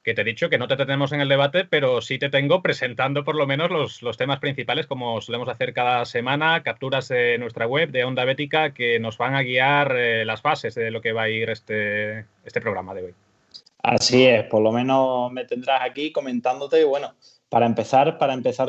que te he dicho que no te tenemos en el debate, pero sí te tengo presentando por lo menos los temas principales, como solemos hacer cada semana, capturas de nuestra web, de Onda Bética, que nos van a guiar las fases de lo que va a ir este programa de hoy. Así es, por lo menos me tendrás aquí comentándote, bueno, para empezar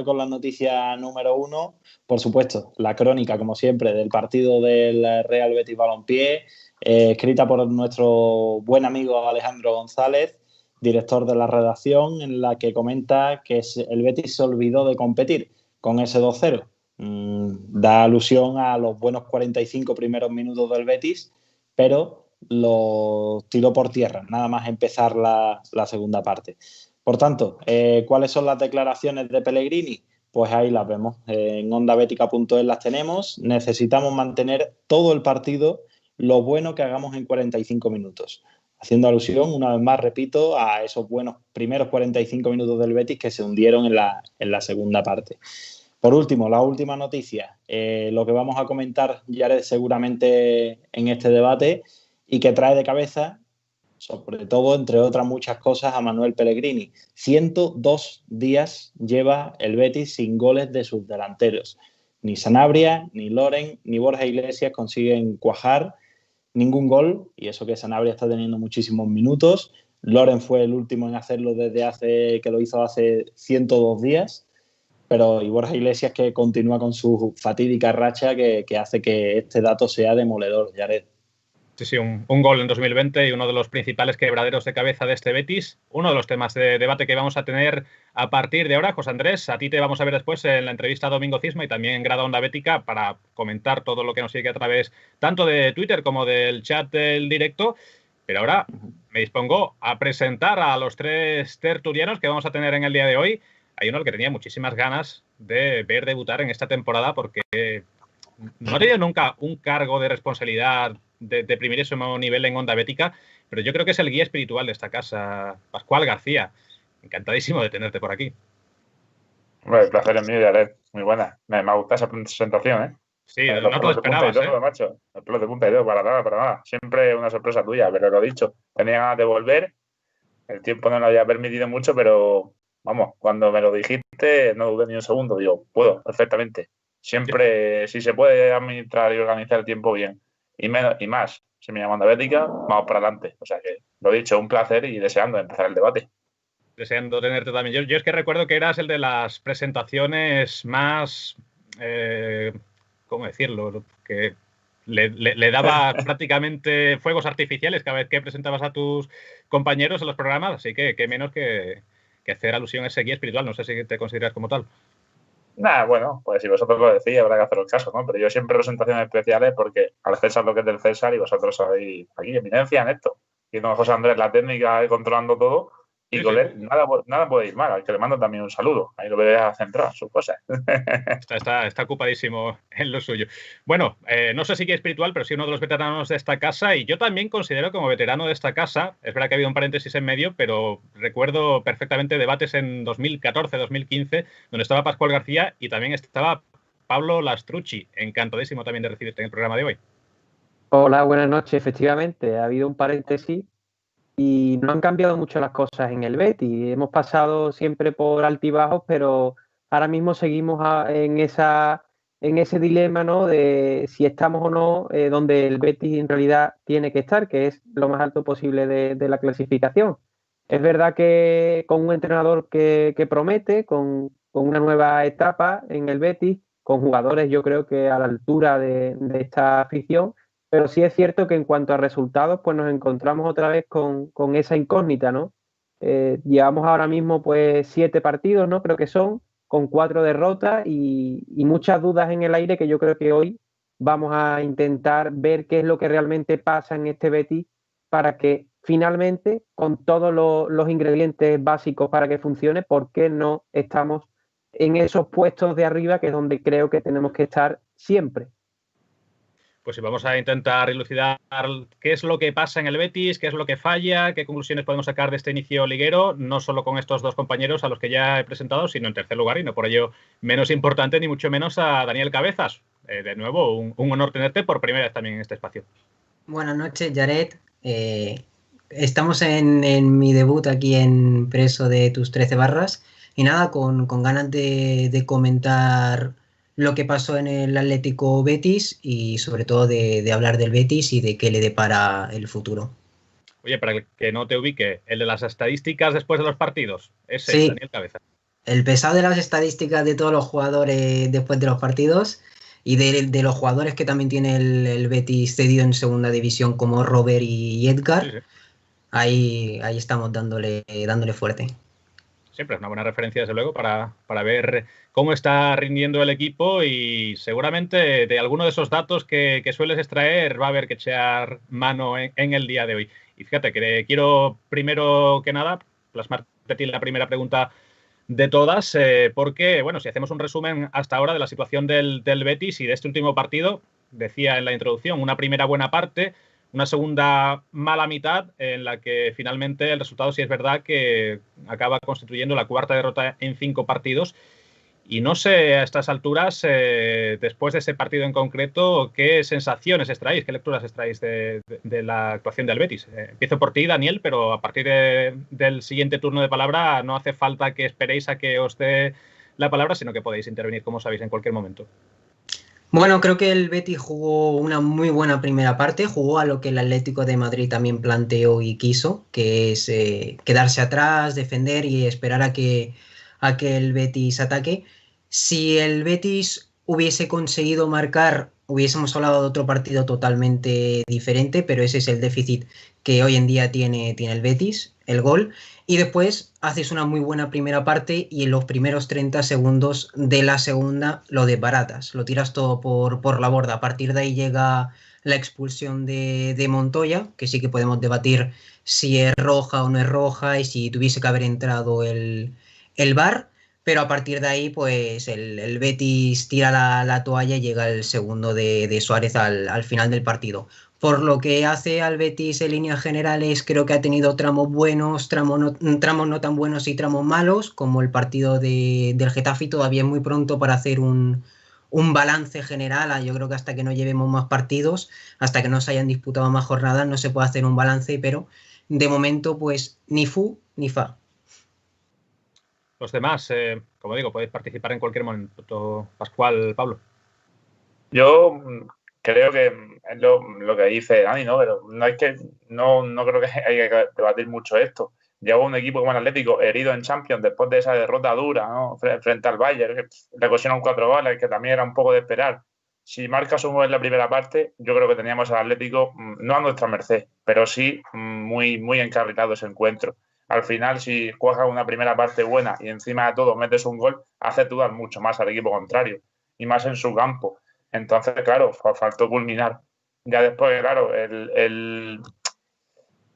con la noticia número 1, por supuesto, la crónica, como siempre, del partido del Real Betis Balompié, escrita por nuestro buen amigo Alejandro González, director de la redacción, en la que comenta que el Betis se olvidó de competir con ese 2-0. Da alusión a los buenos 45 primeros minutos del Betis, pero lo tiró por tierra, nada más empezar la segunda parte. Por tanto, ¿cuáles son las declaraciones de Pellegrini? Pues ahí las vemos, en ondabética.es las tenemos. Necesitamos mantener todo el partido, lo bueno que hagamos en 45 minutos. Haciendo alusión, una vez más, repito, a esos buenos primeros 45 minutos del Betis que se hundieron en la segunda parte. Por último, la última noticia, lo que vamos a comentar ya seguramente en este debate, y que trae de cabeza, sobre todo, entre otras muchas cosas, a Manuel Pellegrini. 102 días lleva el Betis sin goles de sus delanteros. Ni Sanabria, ni Loren, ni Borja Iglesias consiguen cuajar ningún gol, y eso que Sanabria está teniendo muchísimos minutos. Loren fue el último en hacerlo que lo hizo hace 102 días. Pero y Borja Iglesias, que continúa con su fatídica racha que hace que este dato sea demoledor, Jared. Sí, un gol en 2020 y uno de los principales quebraderos de cabeza de este Betis. Uno de los temas de debate que vamos a tener a partir de ahora. José Andrés, a ti te vamos a ver después en la entrevista a Domingo Cisma y también en Grada Onda Bética para comentar todo lo que nos sigue a través tanto de Twitter como del chat del directo. Pero ahora me dispongo a presentar a los tres tertulianos que vamos a tener en el día de hoy. Hay uno al que tenía muchísimas ganas de ver debutar en esta temporada porque no ha tenido nunca un cargo de responsabilidad de primerísimo nivel en Onda Bética, pero yo creo que es el guía espiritual de esta casa, Pascual García. Encantadísimo de tenerte por aquí. Bueno, el placer es mío, Jared. Muy buena. Me ha gustado esa presentación, ¿eh? Sí, no te lo esperabas, ¿eh? Macho. Los pelos de punta y todo, para nada. Siempre una sorpresa tuya, pero lo dicho. Tenía ganas de volver. El tiempo no lo había permitido mucho, pero vamos, cuando me lo dijiste, no dudé ni un segundo. Digo, puedo, perfectamente. Siempre, si se puede administrar y organizar el tiempo bien, y más, si me llaman de Bética, vamos para adelante. O sea que, lo dicho, un placer y deseando empezar el debate. Deseando tenerte también. Yo es que recuerdo que eras el de las presentaciones más, ¿cómo decirlo? Que le daba prácticamente fuegos artificiales cada vez que presentabas a tus compañeros en los programas, así que qué menos que hacer alusión a ese guía espiritual. No sé si te consideras como tal. Nada, bueno, pues si vosotros lo decís, habrá que haceros caso, ¿no? Pero yo siempre presentaciones especiales porque al César lo que es del César y vosotros sabéis aquí eminencia en esto. Y don José Andrés la técnica controlando todo y con él nada puede ir mal. Al que le mando también un saludo. Ahí lo veis a centrar sus cosas. Está ocupadísimo en lo suyo. Bueno, no sé si guía espiritual, pero sí uno de los veteranos de esta casa y yo también considero como veterano de esta casa, es verdad que ha habido un paréntesis en medio, pero recuerdo perfectamente debates en 2014, 2015, donde estaba Pascual García y también estaba Pablo Lastrucci. Encantadísimo también de recibirte en el programa de hoy. Hola, buenas noches. Efectivamente, ha habido un paréntesis y no han cambiado mucho las cosas en el Betis. Hemos pasado siempre por altibajos, pero ahora mismo seguimos en ese dilema, ¿no? De si estamos o no donde el Betis en realidad tiene que estar, que es lo más alto posible de la clasificación. Es verdad que con un entrenador que promete, con una nueva etapa en el Betis, con jugadores yo creo que a la altura de esta afición, pero sí es cierto que en cuanto a resultados, pues nos encontramos otra vez con esa incógnita, ¿no? Llevamos ahora mismo pues 7 partidos, ¿no? Creo que son, con 4 derrotas y muchas dudas en el aire que yo creo que hoy vamos a intentar ver qué es lo que realmente pasa en este Betis para que finalmente, con todos los ingredientes básicos para que funcione, ¿por qué no estamos en esos puestos de arriba que es donde creo que tenemos que estar siempre? Pues sí, vamos a intentar elucidar qué es lo que pasa en el Betis, qué es lo que falla, qué conclusiones podemos sacar de este inicio liguero, no solo con estos dos compañeros a los que ya he presentado, sino en tercer lugar, y no por ello menos importante, ni mucho menos a Daniel Cabezas. De nuevo, un honor tenerte por primera vez también en este espacio. Buenas noches, Jared. estamos en mi debut aquí en Preso de tus 13 barras y nada, con ganas de comentar lo que pasó en el Atlético Betis y sobre todo de hablar del Betis y de qué le depara el futuro. Oye, para el que no te ubique, el de las estadísticas después de los partidos, ese, Sí, Daniel Cabeza. el pesado de las estadísticas de todos los jugadores después de los partidos y de los jugadores que también tiene el Betis cedido en segunda división como Robert y Edgar. Sí, sí. Ahí estamos dándole fuerte. Siempre es una buena referencia, desde luego, para ver cómo está rindiendo el equipo y seguramente de alguno de esos datos que sueles extraer va a haber que echar mano en el día de hoy. Y fíjate que quiero, primero que nada, plasmarte a ti la primera pregunta de todas, porque, bueno, si hacemos un resumen hasta ahora de la situación del Betis y de este último partido, decía en la introducción, una primera buena parte, una segunda mala mitad en la que finalmente el resultado sí es verdad que acaba constituyendo la cuarta derrota en 5 partidos. Y no sé a estas alturas, después de ese partido en concreto, qué sensaciones extraéis, qué lecturas extraéis de la actuación del Betis. Empiezo por ti, Daniel, pero a partir del siguiente turno de palabra no hace falta que esperéis a que os dé la palabra, sino que podéis intervenir, como sabéis, en cualquier momento. Bueno, creo que el Betis jugó una muy buena primera parte, jugó a lo que el Atlético de Madrid también planteó y quiso, que es quedarse atrás, defender y esperar a que el Betis ataque. Si el Betis hubiese conseguido marcar, hubiésemos hablado de otro partido totalmente diferente, pero ese es el déficit que hoy en día tiene el Betis, el gol. Y después haces una muy buena primera parte y en los primeros 30 segundos de la segunda lo desbaratas, lo tiras todo por la borda. A partir de ahí llega la expulsión de Montoya, que sí que podemos debatir si es roja o no es roja y si tuviese que haber entrado el VAR, pero a partir de ahí pues el Betis tira la toalla y llega el segundo de Suárez al final del partido. Por lo que hace al Betis en líneas generales, creo que ha tenido tramos buenos, tramos no tan buenos y tramos malos, como el partido del Getafe. Todavía es muy pronto para hacer un balance general. Yo creo que hasta que no llevemos más partidos, hasta que no se hayan disputado más jornadas, no se puede hacer un balance, pero de momento, pues ni fu ni fa. Los demás, como digo, podéis participar en cualquier momento. Pascual, Pablo. Yo creo que es lo que dice Dani, ¿no? Pero no creo que haya que debatir mucho esto. Llegó un equipo como el Atlético herido en Champions después de esa derrota dura, ¿no? Frente al Bayern, que le cosieron 4 goles, que también era un poco de esperar. Si marcas un gol en la primera parte, yo creo que teníamos al Atlético no a nuestra merced, pero sí muy, muy encarrilado ese encuentro. Al final, si juegas una primera parte buena y encima de todo metes un gol, hace dudar mucho más al equipo contrario y más en su campo. Entonces, claro, faltó culminar. Ya después, claro,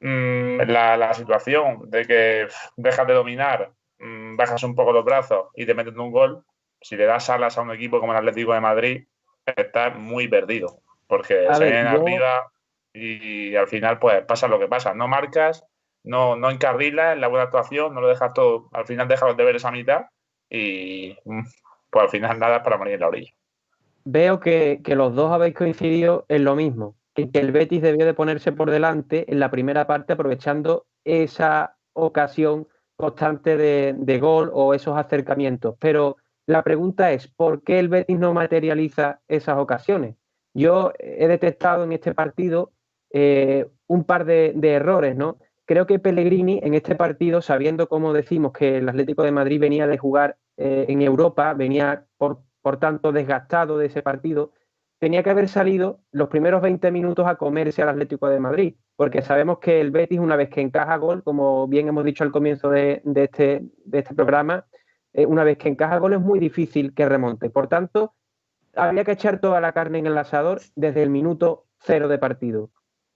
la situación de que dejas de dominar, bajas un poco los brazos y te metes un gol, si le das alas a un equipo como el Atlético de Madrid, estás muy perdido, porque se vienen arriba y al final pues pasa lo que pasa. No marcas, no encarrilas en la buena actuación, no lo dejas todo, al final dejas los deberes a mitad y pues al final nada es para morir en la orilla. Veo que los dos habéis coincidido en lo mismo, que el Betis debió de ponerse por delante en la primera parte aprovechando esa ocasión constante de gol o esos acercamientos. Pero la pregunta es, ¿por qué el Betis no materializa esas ocasiones? Yo he detectado en este partido un par de errores, ¿no? Creo que Pellegrini en este partido, sabiendo, como decimos, que el Atlético de Madrid venía de jugar en Europa, venía por tanto desgastado de ese partido, tenía que haber salido los primeros 20 minutos a comerse al Atlético de Madrid, porque sabemos que el Betis, una vez que encaja gol, como bien hemos dicho al comienzo de este programa, una vez que encaja gol es muy difícil que remonte. Por tanto, había que echar toda la carne en el asador desde el minuto 0 de partido.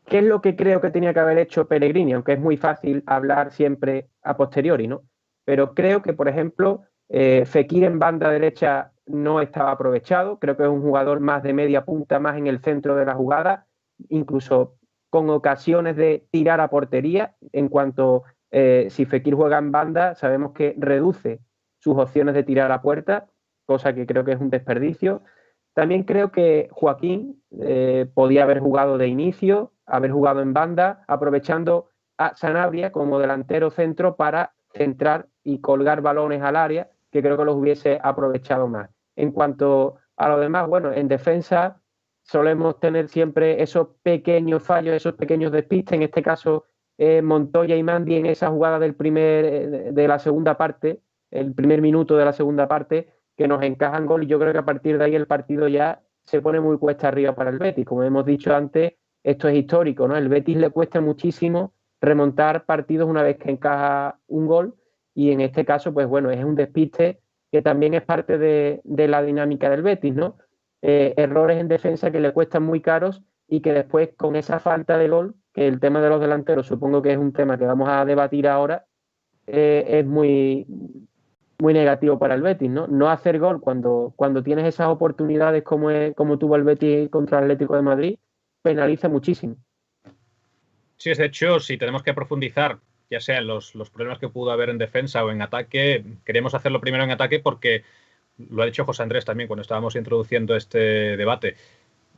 ¿Qué es lo que creo que tenía que haber hecho Pellegrini? Aunque es muy fácil hablar siempre a posteriori, ¿no? Pero creo que, por ejemplo, Fekir en banda derecha no estaba aprovechado. Creo que es un jugador más de media punta, más en el centro de la jugada, incluso con ocasiones de tirar a portería. En cuanto si Fekir juega en banda, sabemos que reduce sus opciones de tirar a puerta, cosa que creo que es un desperdicio. También creo que Joaquín podía haber jugado de inicio, haber jugado en banda, aprovechando a Sanabria como delantero centro para centrar y colgar balones al área, que creo que los hubiese aprovechado más. En cuanto a lo demás, bueno, en defensa solemos tener siempre esos pequeños fallos, esos pequeños despistes. En este caso, Montoya y Mandy en esa jugada de la segunda parte, el primer minuto de la segunda parte, que nos encajan gol, y yo creo que a partir de ahí el partido ya se pone muy cuesta arriba para el Betis. Como hemos dicho antes, esto es histórico, ¿no? El Betis le cuesta muchísimo remontar partidos una vez que encaja un gol, y en este caso, pues bueno, es un despiste que también es parte de la dinámica del Betis, ¿no? Errores en defensa que le cuestan muy caros y que después con esa falta de gol, que el tema de los delanteros supongo que es un tema que vamos a debatir ahora, es muy, muy negativo para el Betis, ¿no? No hacer gol cuando tienes esas oportunidades como tuvo el Betis contra el Atlético de Madrid, penaliza muchísimo. Sí, de hecho, si tenemos que profundizar, ya sea en los problemas que pudo haber en defensa o en ataque, queremos hacerlo primero en ataque porque lo ha dicho José Andrés también cuando estábamos introduciendo este debate.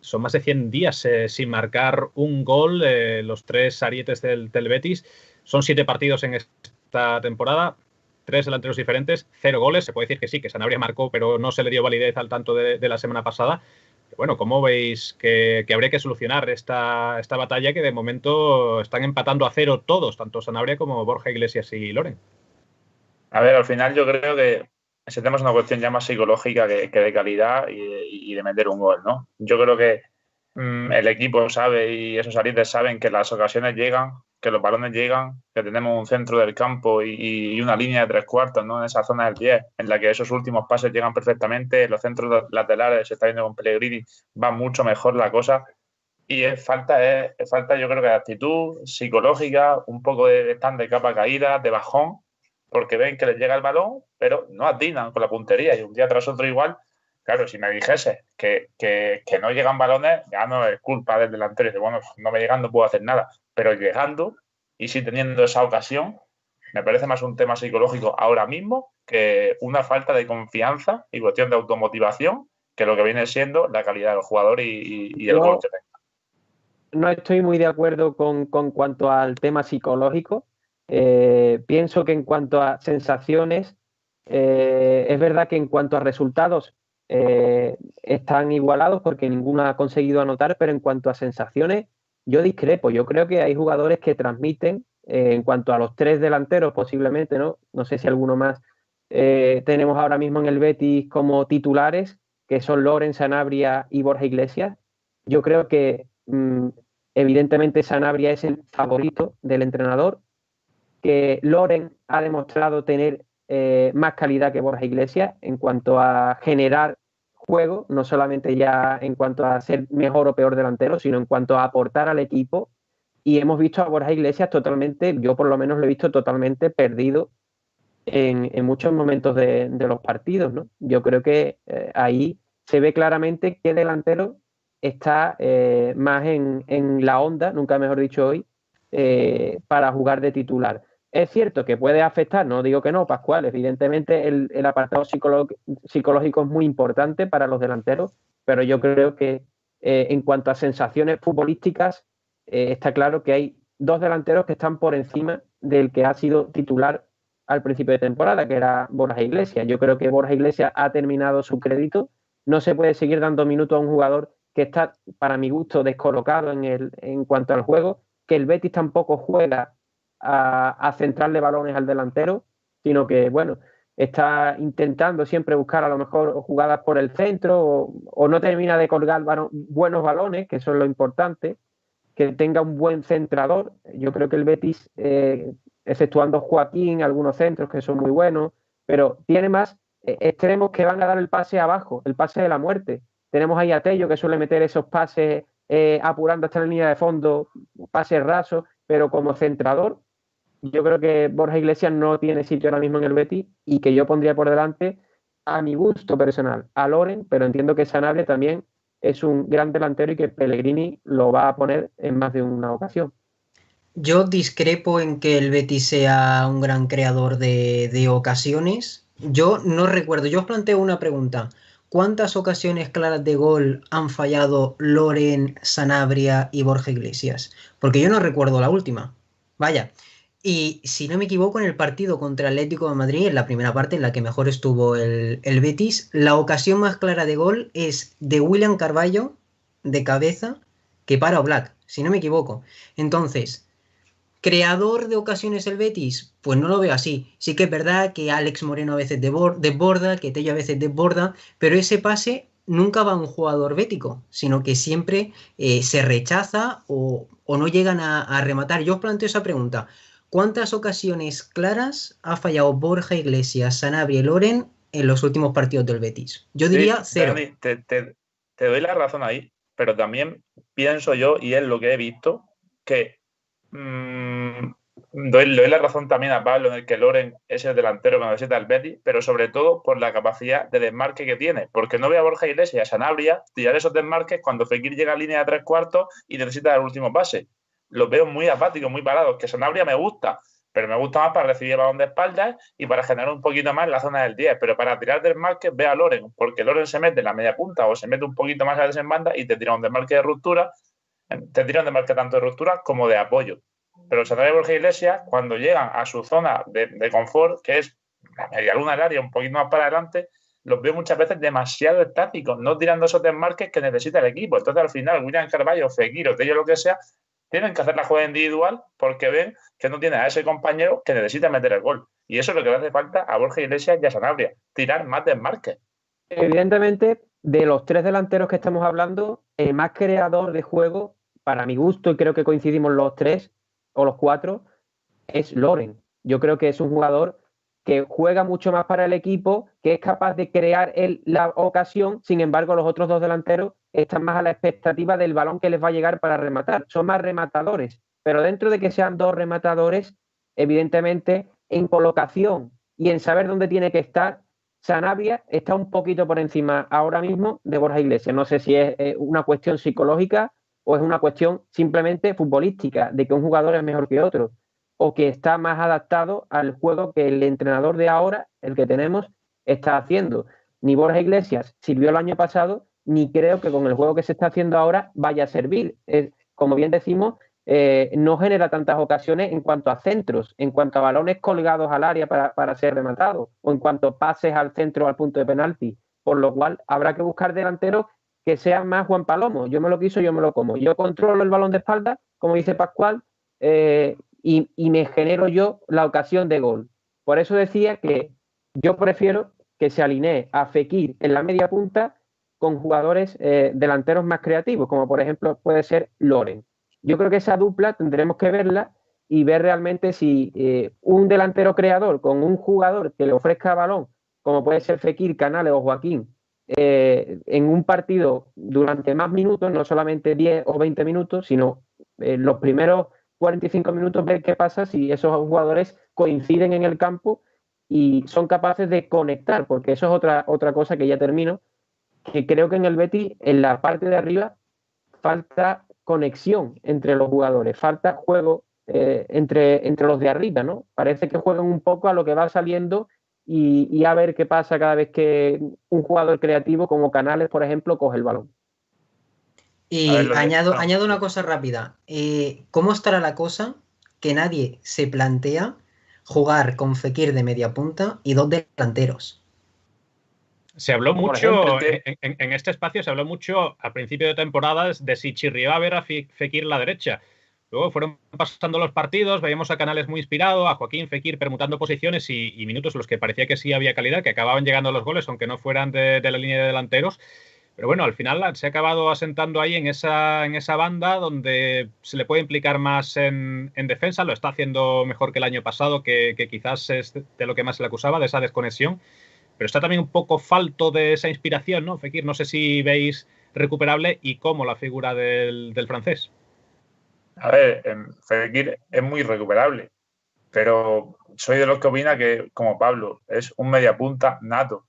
Son más de 100 días sin marcar un gol, los 3 arietes del Betis. Son 7 partidos en esta temporada, 3 delanteros diferentes, 0 goles. Se puede decir que sí, que Sanabria marcó, pero no se le dio validez al tanto de la semana pasada. Bueno, ¿cómo veis que habría que solucionar esta batalla que de momento están empatando a 0 todos, tanto Sanabria como Borja Iglesias y Loren? A ver, al final yo creo que ese tema es una cuestión ya más psicológica que de calidad y de meter un gol, ¿no? Yo creo que el equipo sabe y esos arietes saben que las ocasiones llegan, que los balones llegan, que tenemos un centro del campo y una línea de 3/4, ¿no? En esa zona del 10, en la que esos últimos pases llegan perfectamente, los centros laterales, se está viendo con Pellegrini, va mucho mejor la cosa. Y es falta, yo creo que de actitud psicológica, un poco de estar de capa caída, de bajón, porque ven que les llega el balón, pero no atinan con la puntería, y un día tras otro igual. Claro, si me dijese que no llegan balones, ya no es culpa del delantero. Bueno, no me llegan, no puedo hacer nada. Pero llegando y sí teniendo esa ocasión, me parece más un tema psicológico ahora mismo que una falta de confianza y cuestión de automotivación que lo que viene siendo la calidad del jugador y el gol que tenga. No estoy muy de acuerdo con cuanto al tema psicológico. Pienso que en cuanto a sensaciones, es verdad que en cuanto a resultados están igualados porque ninguno ha conseguido anotar, pero en cuanto a sensaciones yo discrepo. Yo creo que hay jugadores que transmiten, en cuanto a los 3 delanteros posiblemente, no sé si alguno más tenemos ahora mismo en el Betis como titulares, que son Loren, Sanabria y Borja Iglesias. Yo creo que evidentemente Sanabria es el favorito del entrenador, que Loren ha demostrado tener más calidad que Borja Iglesias en cuanto a generar juego, no solamente ya en cuanto a ser mejor o peor delantero, sino en cuanto a aportar al equipo. Y hemos visto a Borja Iglesias totalmente, yo por lo menos lo he visto totalmente perdido en muchos momentos de los partidos, ¿no? Yo creo que ahí se ve claramente qué delantero está más en la onda, nunca mejor dicho hoy, para jugar de titular. Es cierto que puede afectar, no digo que no, Pascual, evidentemente el apartado psicológico es muy importante para los delanteros, pero yo creo que en cuanto a sensaciones futbolísticas, está claro que hay 2 delanteros que están por encima del que ha sido titular al principio de temporada, que era Borja Iglesias. Yo creo que Borja Iglesias ha terminado su crédito. No se puede seguir dando minutos a un jugador que está, para mi gusto, descolocado en cuanto al juego, que el Betis tampoco juega a centrarle balones al delantero, sino que, bueno, está intentando siempre buscar a lo mejor jugadas por el centro o no termina de colgar buenos balones, que eso es lo importante, que tenga un buen centrador. Yo creo que el Betis, exceptuando Joaquín, algunos centros que son muy buenos, pero tiene más extremos que van a dar el pase abajo, el pase de la muerte. Tenemos ahí a Tello que suele meter esos pases apurando hasta la línea de fondo, pases rasos, pero como centrador, yo creo que Borja Iglesias no tiene sitio ahora mismo en el Betis y que yo pondría por delante, a mi gusto personal, a Loren, pero entiendo que Sanabria también es un gran delantero y que Pellegrini lo va a poner en más de una ocasión. Yo discrepo en que el Betis sea un gran creador de ocasiones. Yo no recuerdo, yo os planteo una pregunta. ¿Cuántas ocasiones claras de gol han fallado Loren, Sanabria y Borja Iglesias? Porque yo no recuerdo la última. Vaya. Y si no me equivoco, en el partido contra Atlético de Madrid, en la primera parte en la que mejor estuvo el Betis, la ocasión más clara de gol es de William Carballo, de cabeza, que para Oblak, si no me equivoco. Entonces, ¿creador de ocasiones el Betis? Pues no lo veo así. Sí que es verdad que Alex Moreno a veces desborda, que Tello a veces desborda, pero ese pase nunca va a un jugador bético, sino que siempre se rechaza o no llegan a rematar. Yo os planteo esa pregunta. ¿Cuántas ocasiones claras ha fallado Borja Iglesias, Sanabria y Loren en los últimos partidos del Betis? Yo diría Sí, 0. Dani, te doy la razón ahí, pero también pienso yo, y es lo que he visto, que le doy la razón también a Pablo en el que Loren es el delantero que necesita el Betis, pero sobre todo por la capacidad de desmarque que tiene, porque no veo a Borja Iglesias y a Sanabria tirar esos desmarques cuando Fekir llega a línea de 3/4 y necesita el último pase. Los veo muy apáticos, muy parados, que Sanabria me gusta, pero me gusta más para recibir el balón de espaldas y para generar un poquito más la zona del 10. Pero para tirar desmarques, ve a Loren, porque Loren se mete en la media punta o se mete un poquito más a la desembanda y te tira un desmarque de ruptura, te tira un desmarque tanto de ruptura como de apoyo. Pero el Sanabria y Borja Iglesias, cuando llegan a su zona de confort, que es la media luna del área, un poquito más para adelante, los veo muchas veces demasiado estáticos, no tirando esos desmarques que necesita el equipo. Entonces, al final, William Carballo, Fekir o Tello, lo que sea, tienen que hacer la jugada individual porque ven que no tiene a ese compañero que necesita meter el gol. Y eso es lo que le hace falta a Borja Iglesias y a Sanabria, tirar más desmarques. Evidentemente, de los tres delanteros que estamos hablando, el más creador de juego, para mi gusto, y creo que coincidimos los tres o los cuatro, es Loren. Yo creo que es un jugador que juega mucho más para el equipo, que es capaz de crear la ocasión. Sin embargo, los otros dos delanteros están más a la expectativa del balón que les va a llegar para rematar. Son más rematadores, pero dentro de que sean dos rematadores, evidentemente en colocación y en saber dónde tiene que estar, Sanabria está un poquito por encima ahora mismo de Borja Iglesias. No sé si es una cuestión psicológica o es una cuestión simplemente futbolística, de que un jugador es mejor que otro, o que está más adaptado al juego que el entrenador de ahora, el que tenemos, está haciendo. Ni Borja Iglesias sirvió el año pasado, ni creo que con el juego que se está haciendo ahora vaya a servir. Como bien decimos, no genera tantas ocasiones en cuanto a centros, en cuanto a balones colgados al área para ser rematados, o en cuanto a pases al centro o al punto de penalti. Por lo cual habrá que buscar delanteros que sean más Juan Palomo. Yo me lo quiso, yo me lo como. Yo controlo el balón de espalda, como dice Pascual, y me genero yo la ocasión de gol. Por eso decía que yo prefiero que se alinee a Fekir en la media punta con jugadores delanteros más creativos, como por ejemplo puede ser Loren. Yo creo que esa dupla tendremos que verla y ver realmente si un delantero creador con un jugador que le ofrezca balón, como puede ser Fekir, Canales o Joaquín, en un partido durante más minutos, no solamente 10 o 20 minutos, sino los primeros 45 minutos, ver qué pasa si esos jugadores coinciden en el campo y son capaces de conectar, porque eso es otra cosa que ya termino, que creo que en el Betis, en la parte de arriba, falta conexión entre los jugadores, falta juego entre los de arriba, ¿no? Parece que juegan un poco a lo que va saliendo y a ver qué pasa cada vez que un jugador creativo como Canales, por ejemplo, coge el balón. Y añado una cosa rápida. ¿Cómo estará la cosa que nadie se plantea jugar con Fekir de media punta y dos delanteros? Se habló mucho, en este espacio se habló mucho a principio de temporadas de si chirriaba ver a Fekir a la derecha. Luego fueron pasando los partidos, veíamos a Canales muy inspirado, a Joaquín Fekir permutando posiciones y minutos en los que parecía que sí había calidad, que acababan llegando los goles, aunque no fueran de la línea de delanteros. Pero bueno, al final se ha acabado asentando ahí en esa banda donde se le puede implicar más en defensa. Lo está haciendo mejor que el año pasado, que quizás es de lo que más se le acusaba, de esa desconexión. Pero está también un poco falto de esa inspiración, ¿no, Fekir? No sé si veis recuperable y cómo la figura del francés. A ver, Fekir es muy recuperable, pero soy de los que opina que, como Pablo, es un mediapunta nato.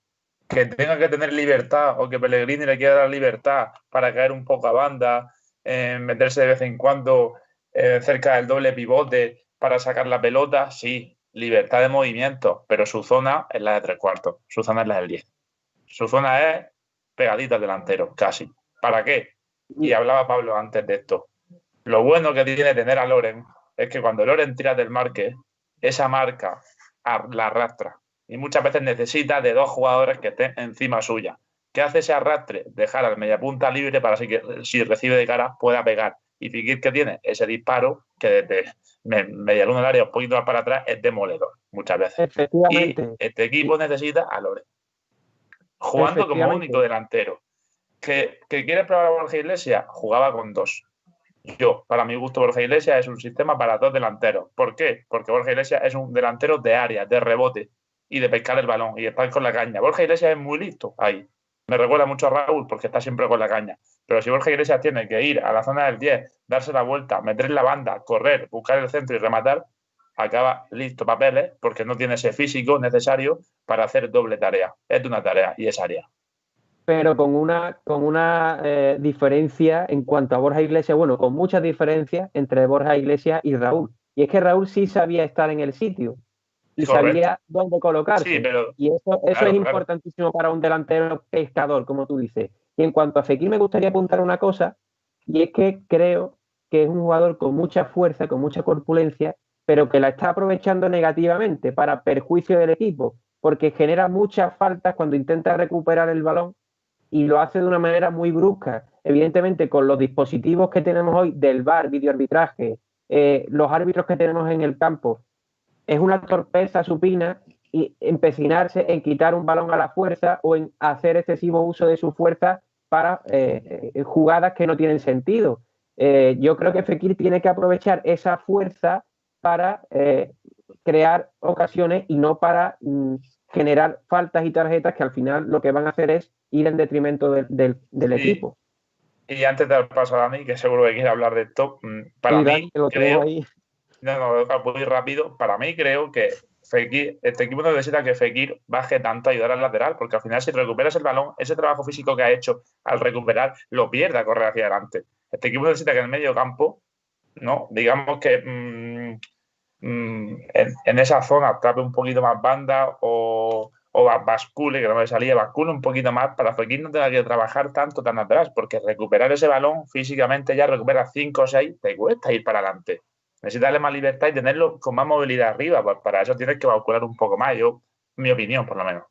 Que tenga que tener libertad o que Pellegrini le quiera dar libertad para caer un poco a banda, meterse de vez en cuando cerca del doble pivote para sacar la pelota, sí, libertad de movimiento, pero su zona es la de 3/4, su zona es la del 10. Su zona es pegadita al delantero, casi. ¿Para qué? Y hablaba Pablo antes de esto. Lo bueno que tiene tener a Loren es que cuando Loren tira del marque, esa marca la arrastra. Y muchas veces necesita de 2 jugadores que estén encima suya. ¿Qué hace ese arrastre? Dejar al mediapunta libre para que si recibe de cara pueda pegar. Y Fekir, que tiene ese disparo que desde media luna del área un poquito más para atrás es demoledor muchas veces. Efectivamente. Y este equipo necesita a Loren jugando como único delantero. ¿Que quiere probar a Borja Iglesias? Jugaba con 2. Para mi gusto, Borja Iglesias es un sistema para 2 delanteros. ¿Por qué? Porque Borja Iglesias es un delantero de área, de rebote y de pescar el balón y de estar con la caña. Borja Iglesias es muy listo ahí. Me recuerda mucho a Raúl porque está siempre con la caña. Pero si Borja Iglesias tiene que ir a la zona del 10, darse la vuelta, meter en la banda, correr, buscar el centro y rematar, acaba listo papeles porque no tiene ese físico necesario para hacer doble tarea. Es de una tarea y es área. Pero con una diferencia en cuanto a Borja Iglesias, bueno, con muchas diferencias entre Borja Iglesias y Raúl. Y es que Raúl sí sabía estar en el sitio y Correcto. sabía dónde colocarse. Sí, pero, y eso es importantísimo para un delantero pescador, como tú dices. Y en cuanto a Fekir, me gustaría apuntar una cosa, y es que creo que es un jugador con mucha fuerza, con mucha corpulencia, pero que la está aprovechando negativamente para perjuicio del equipo, porque genera muchas faltas cuando intenta recuperar el balón y lo hace de una manera muy brusca. Evidentemente, con los dispositivos que tenemos hoy del VAR, videoarbitraje, los árbitros que tenemos en el campo, es una torpeza supina y empecinarse en quitar un balón a la fuerza o en hacer excesivo uso de su fuerza para jugadas que no tienen sentido. Yo creo que Fekir tiene que aprovechar esa fuerza para crear ocasiones y no para generar faltas y tarjetas que al final lo que van a hacer es ir en detrimento del equipo. Y antes de dar paso a Dani, que seguro que quiere hablar de esto, para mí, creo... muy rápido. Para mí creo que Fekir, este equipo no necesita que Fekir baje tanto a ayudar al lateral, porque al final si recuperas el balón, ese trabajo físico que ha hecho al recuperar, lo pierde a correr hacia adelante. Este equipo necesita que en el medio campo, ¿no? Digamos que en esa zona tape un poquito más banda o bascule, que no me salía, bascule un poquito más para Fekir no tenga que trabajar tanto tan atrás, porque recuperar ese balón físicamente ya recupera 5 o 6, te cuesta ir para adelante. Necesitas darle más libertad y tenerlo con más movilidad arriba. Pues para eso tienes que bascular un poco más. Mi opinión, por lo menos.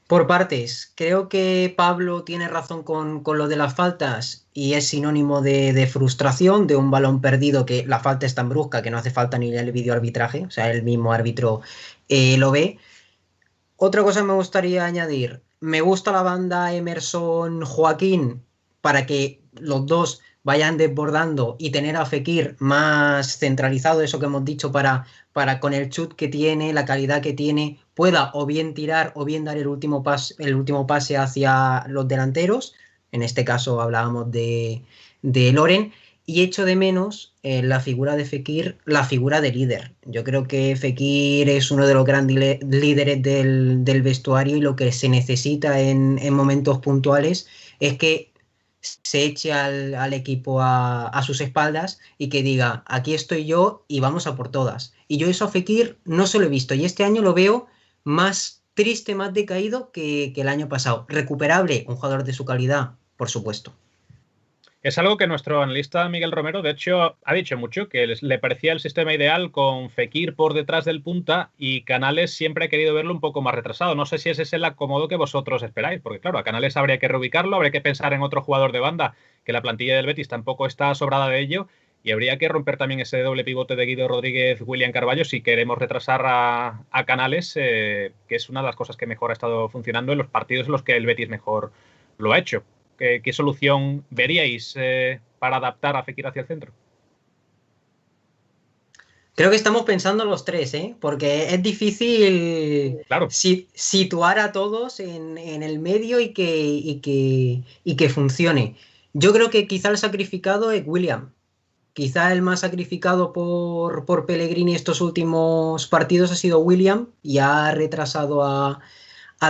Por partes, creo que Pablo tiene razón con lo de las faltas y es sinónimo de frustración, de un balón perdido, que la falta es tan brusca que no hace falta ni el videoarbitraje, o sea, el mismo árbitro lo ve. Otra cosa me gustaría añadir, me gusta la banda Emerson-Joaquín para que los dos vayan desbordando y tener a Fekir más centralizado, eso que hemos dicho, para con el chut que tiene, la calidad que tiene, pueda o bien tirar o bien dar el último pase hacia los delanteros. En este caso hablábamos de Loren. Y echo de menos la figura de Fekir, la figura de líder. Yo creo que Fekir es uno de los grandes líderes del vestuario y lo que se necesita en momentos puntuales es que se eche al equipo a sus espaldas y que diga, aquí estoy yo y vamos a por todas. Y yo eso a Fekir no se lo he visto y este año lo veo más triste, más decaído que el año pasado. Recuperable, un jugador de su calidad, por supuesto. Es algo que nuestro analista Miguel Romero, de hecho, ha dicho mucho, que le parecía el sistema ideal con Fekir por detrás del punta y Canales siempre ha querido verlo un poco más retrasado. No sé si ese es el acomodo que vosotros esperáis, porque claro, a Canales habría que reubicarlo, habría que pensar en otro jugador de banda, que la plantilla del Betis tampoco está sobrada de ello, y habría que romper también ese doble pivote de Guido Rodríguez, William Carballo, si queremos retrasar a Canales, que es una de las cosas que mejor ha estado funcionando en los partidos en los que el Betis mejor lo ha hecho. ¿Qué solución veríais para adaptar a Fekir hacia el centro? Creo que estamos pensando los tres, porque es difícil situar a todos en el medio y que funcione. Yo creo que quizá el sacrificado es William. Quizá el más sacrificado por Pellegrini estos últimos partidos ha sido William y ha retrasado a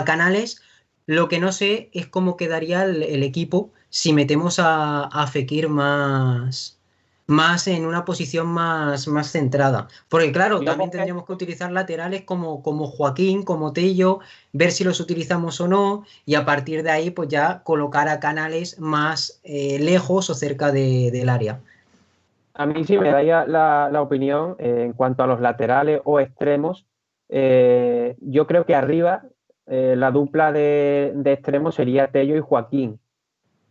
Canales. Lo que no sé es cómo quedaría el equipo si metemos a Fekir más en una posición más centrada. Porque claro, también tendríamos que utilizar laterales como Joaquín, como Tello, ver si los utilizamos o no, y a partir de ahí pues ya colocar a Canales más lejos o cerca del área. A mí sí me da la opinión en cuanto a los laterales o extremos. Yo creo que arriba la dupla de extremos sería Tello y Joaquín,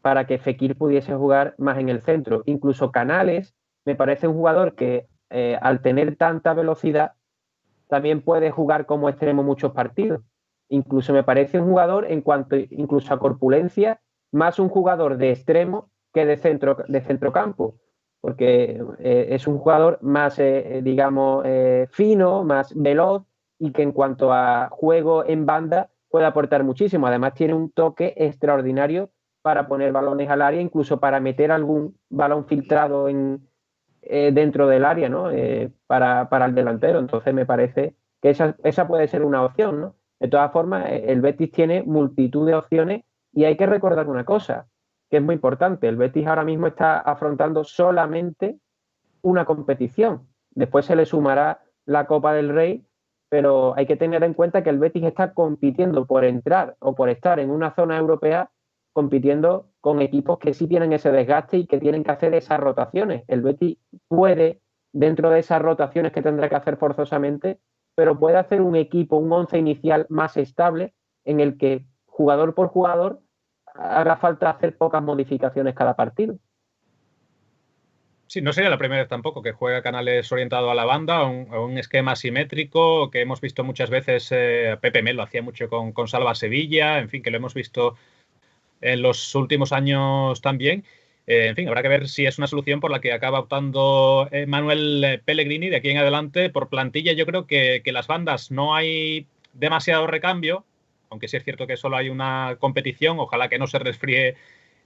para que Fekir pudiese jugar más en el centro. Incluso Canales me parece un jugador que al tener tanta velocidad también puede jugar como extremo muchos partidos. Incluso me parece un jugador en cuanto incluso a corpulencia, más un jugador de extremo que de centrocampo, porque es un jugador más, digamos, fino, más veloz y que en cuanto a juego en banda puede aportar muchísimo. Además tiene un toque extraordinario para poner balones al área, incluso para meter algún balón filtrado dentro del área, ¿no? Para el delantero. Entonces me parece que esa puede ser una opción, ¿no? De todas formas, el Betis tiene multitud de opciones y hay que recordar una cosa, que es muy importante. El Betis ahora mismo está afrontando solamente una competición. Después se le sumará la Copa del Rey, pero hay que tener en cuenta que el Betis está compitiendo por entrar o por estar en una zona europea, compitiendo con equipos que sí tienen ese desgaste y que tienen que hacer esas rotaciones. El Betis puede, dentro de esas rotaciones que tendrá que hacer forzosamente, pero puede hacer un equipo, un once inicial más estable en el que jugador por jugador haga falta hacer pocas modificaciones cada partido. Sí, no sería la primera vez tampoco que juega Canales orientado a la banda, a un esquema asimétrico que hemos visto muchas veces. Pepe Mel lo hacía mucho con Salva Sevilla, en fin, que lo hemos visto en los últimos años también. En fin, habrá que ver si es una solución por la que acaba optando Manuel Pellegrini de aquí en adelante. Por plantilla yo creo que las bandas no hay demasiado recambio, aunque sí es cierto que solo hay una competición. Ojalá que no se resfríe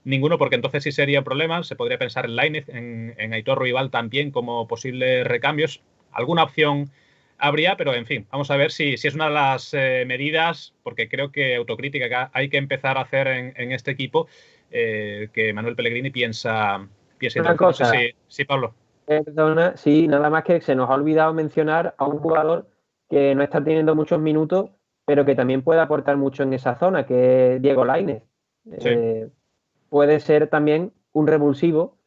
ninguno, porque entonces sí sería un problema. Se podría pensar en Lainez, en Aitor Ruibal también como posibles recambios. Alguna opción habría, pero en fin, vamos a ver si es una de las medidas, porque creo que autocrítica que hay que empezar a hacer en este equipo, que Manuel Pellegrini piensa una cosa, no sé si Pablo. Perdona, sí, nada más que se nos ha olvidado mencionar a un jugador que no está teniendo muchos minutos, pero que también puede aportar mucho en esa zona, que es Diego Lainez. Sí. Puede ser también un revulsivo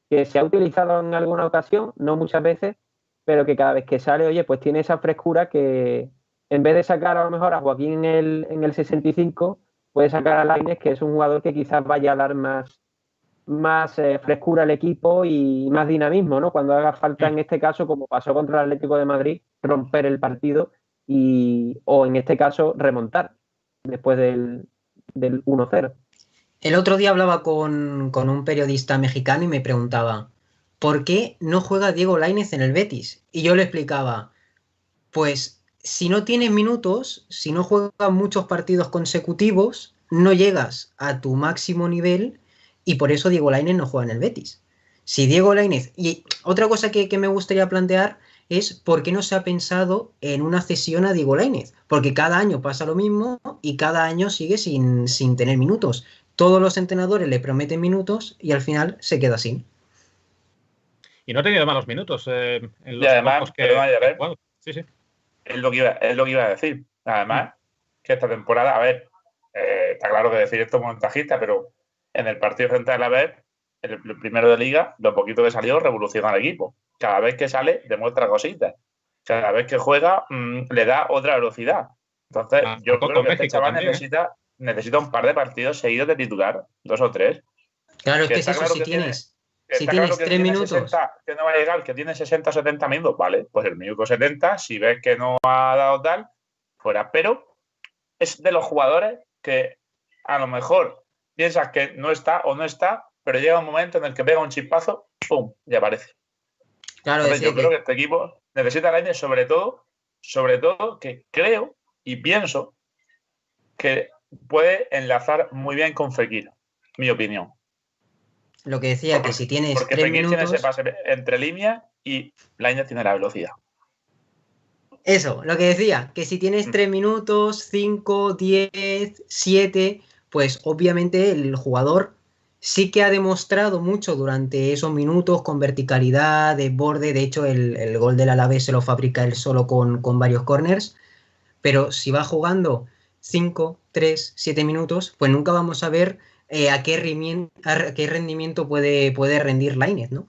que se ha utilizado en alguna ocasión, no muchas veces, pero que cada vez que sale, oye, pues tiene esa frescura que en vez de sacar a lo mejor a Joaquín en el 65, puede sacar a Lainez, que es un jugador que quizás vaya a dar más frescura al equipo y más dinamismo, ¿no? Cuando haga falta, en este caso, como pasó contra el Atlético de Madrid, romper el partido o en este caso remontar después del 1-0. El otro día hablaba con un periodista mexicano y me preguntaba, ¿por qué no juega Diego Lainez en el Betis? Y yo le explicaba, pues si no tienes minutos, si no juegas muchos partidos consecutivos, no llegas a tu máximo nivel y por eso Diego Lainez no juega en el Betis. Si Diego Lainez... Y otra cosa que me gustaría plantear es por qué no se ha pensado en una cesión a Diego Lainez, porque cada año pasa lo mismo y cada año sigue sin tener minutos. Todos los entrenadores le prometen minutos y al final se queda sin. Y no ha tenido malos minutos en los y además, que ha jugado. Sí, sí. Es lo que iba a decir. Además, que esta temporada, a ver, está claro que decir esto es montajista, pero en el partido frente a la vez, el primero de Liga, lo poquito que salió, revoluciona al equipo. Cada vez que sale, demuestra cositas. Cada vez que juega, le da otra velocidad. Entonces, yo creo que este chaval necesita un par de partidos seguidos de titular, 2 o 3. Claro, es que es eso, si tienes 3 minutos. 60, que no va a llegar, que tiene 60 o 70 minutos, vale, pues el minuto 70, si ves que no ha dado tal, fuera. Pero es de los jugadores que a lo mejor piensas que no está o no está, pero llega un momento en el que pega un chispazo, ¡pum!, y aparece. Claro, entonces, yo creo que este equipo necesita a Lainez, sobre todo que creo y pienso que puede enlazar muy bien con Fekir, mi opinión. Lo que decía, que si tienes 3 Fekir minutos... tiene ese pase entre líneas y Lainez tiene la velocidad. Eso, lo que decía, que si tienes 3 minutos, 5, 10, 7, pues obviamente el jugador sí que ha demostrado mucho durante esos minutos con verticalidad, de borde. De hecho, el gol del Alavés se lo fabrica él solo con varios corners. Pero si va jugando 5, 3, 7 minutos, pues nunca vamos a ver a qué rendimiento puede rendir Lainez, ¿no?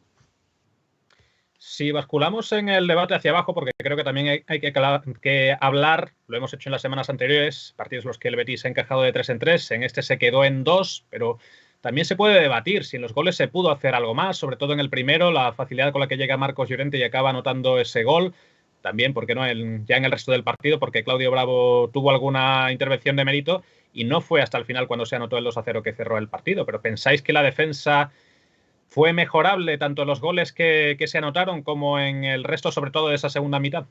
Si basculamos en el debate hacia abajo, porque creo que también hay que hablar, lo hemos hecho en las semanas anteriores, partidos en los que el Betis se ha encajado de 3 en 3, en este se quedó en 2, pero también se puede debatir si en los goles se pudo hacer algo más, sobre todo en el primero, la facilidad con la que llega Marcos Llorente y acaba anotando ese gol. También, ¿por qué no?, ya en el resto del partido, porque Claudio Bravo tuvo alguna intervención de mérito y no fue hasta el final cuando se anotó el 2-0 que cerró el partido. Pero ¿pensáis que la defensa fue mejorable tanto en los goles que se anotaron como en el resto, sobre todo de esa segunda mitad?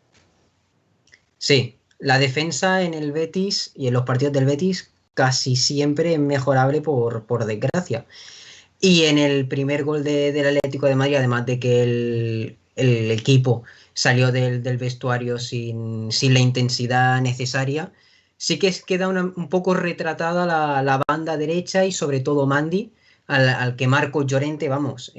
Sí, la defensa en el Betis y en los partidos del Betis casi siempre es mejorable por desgracia. Y en el primer gol del Atlético de Madrid, además de que el equipo salió del vestuario sin la intensidad necesaria, sí que queda un poco retratada la banda derecha y sobre todo Mandy, al que Marcos Llorente, vamos,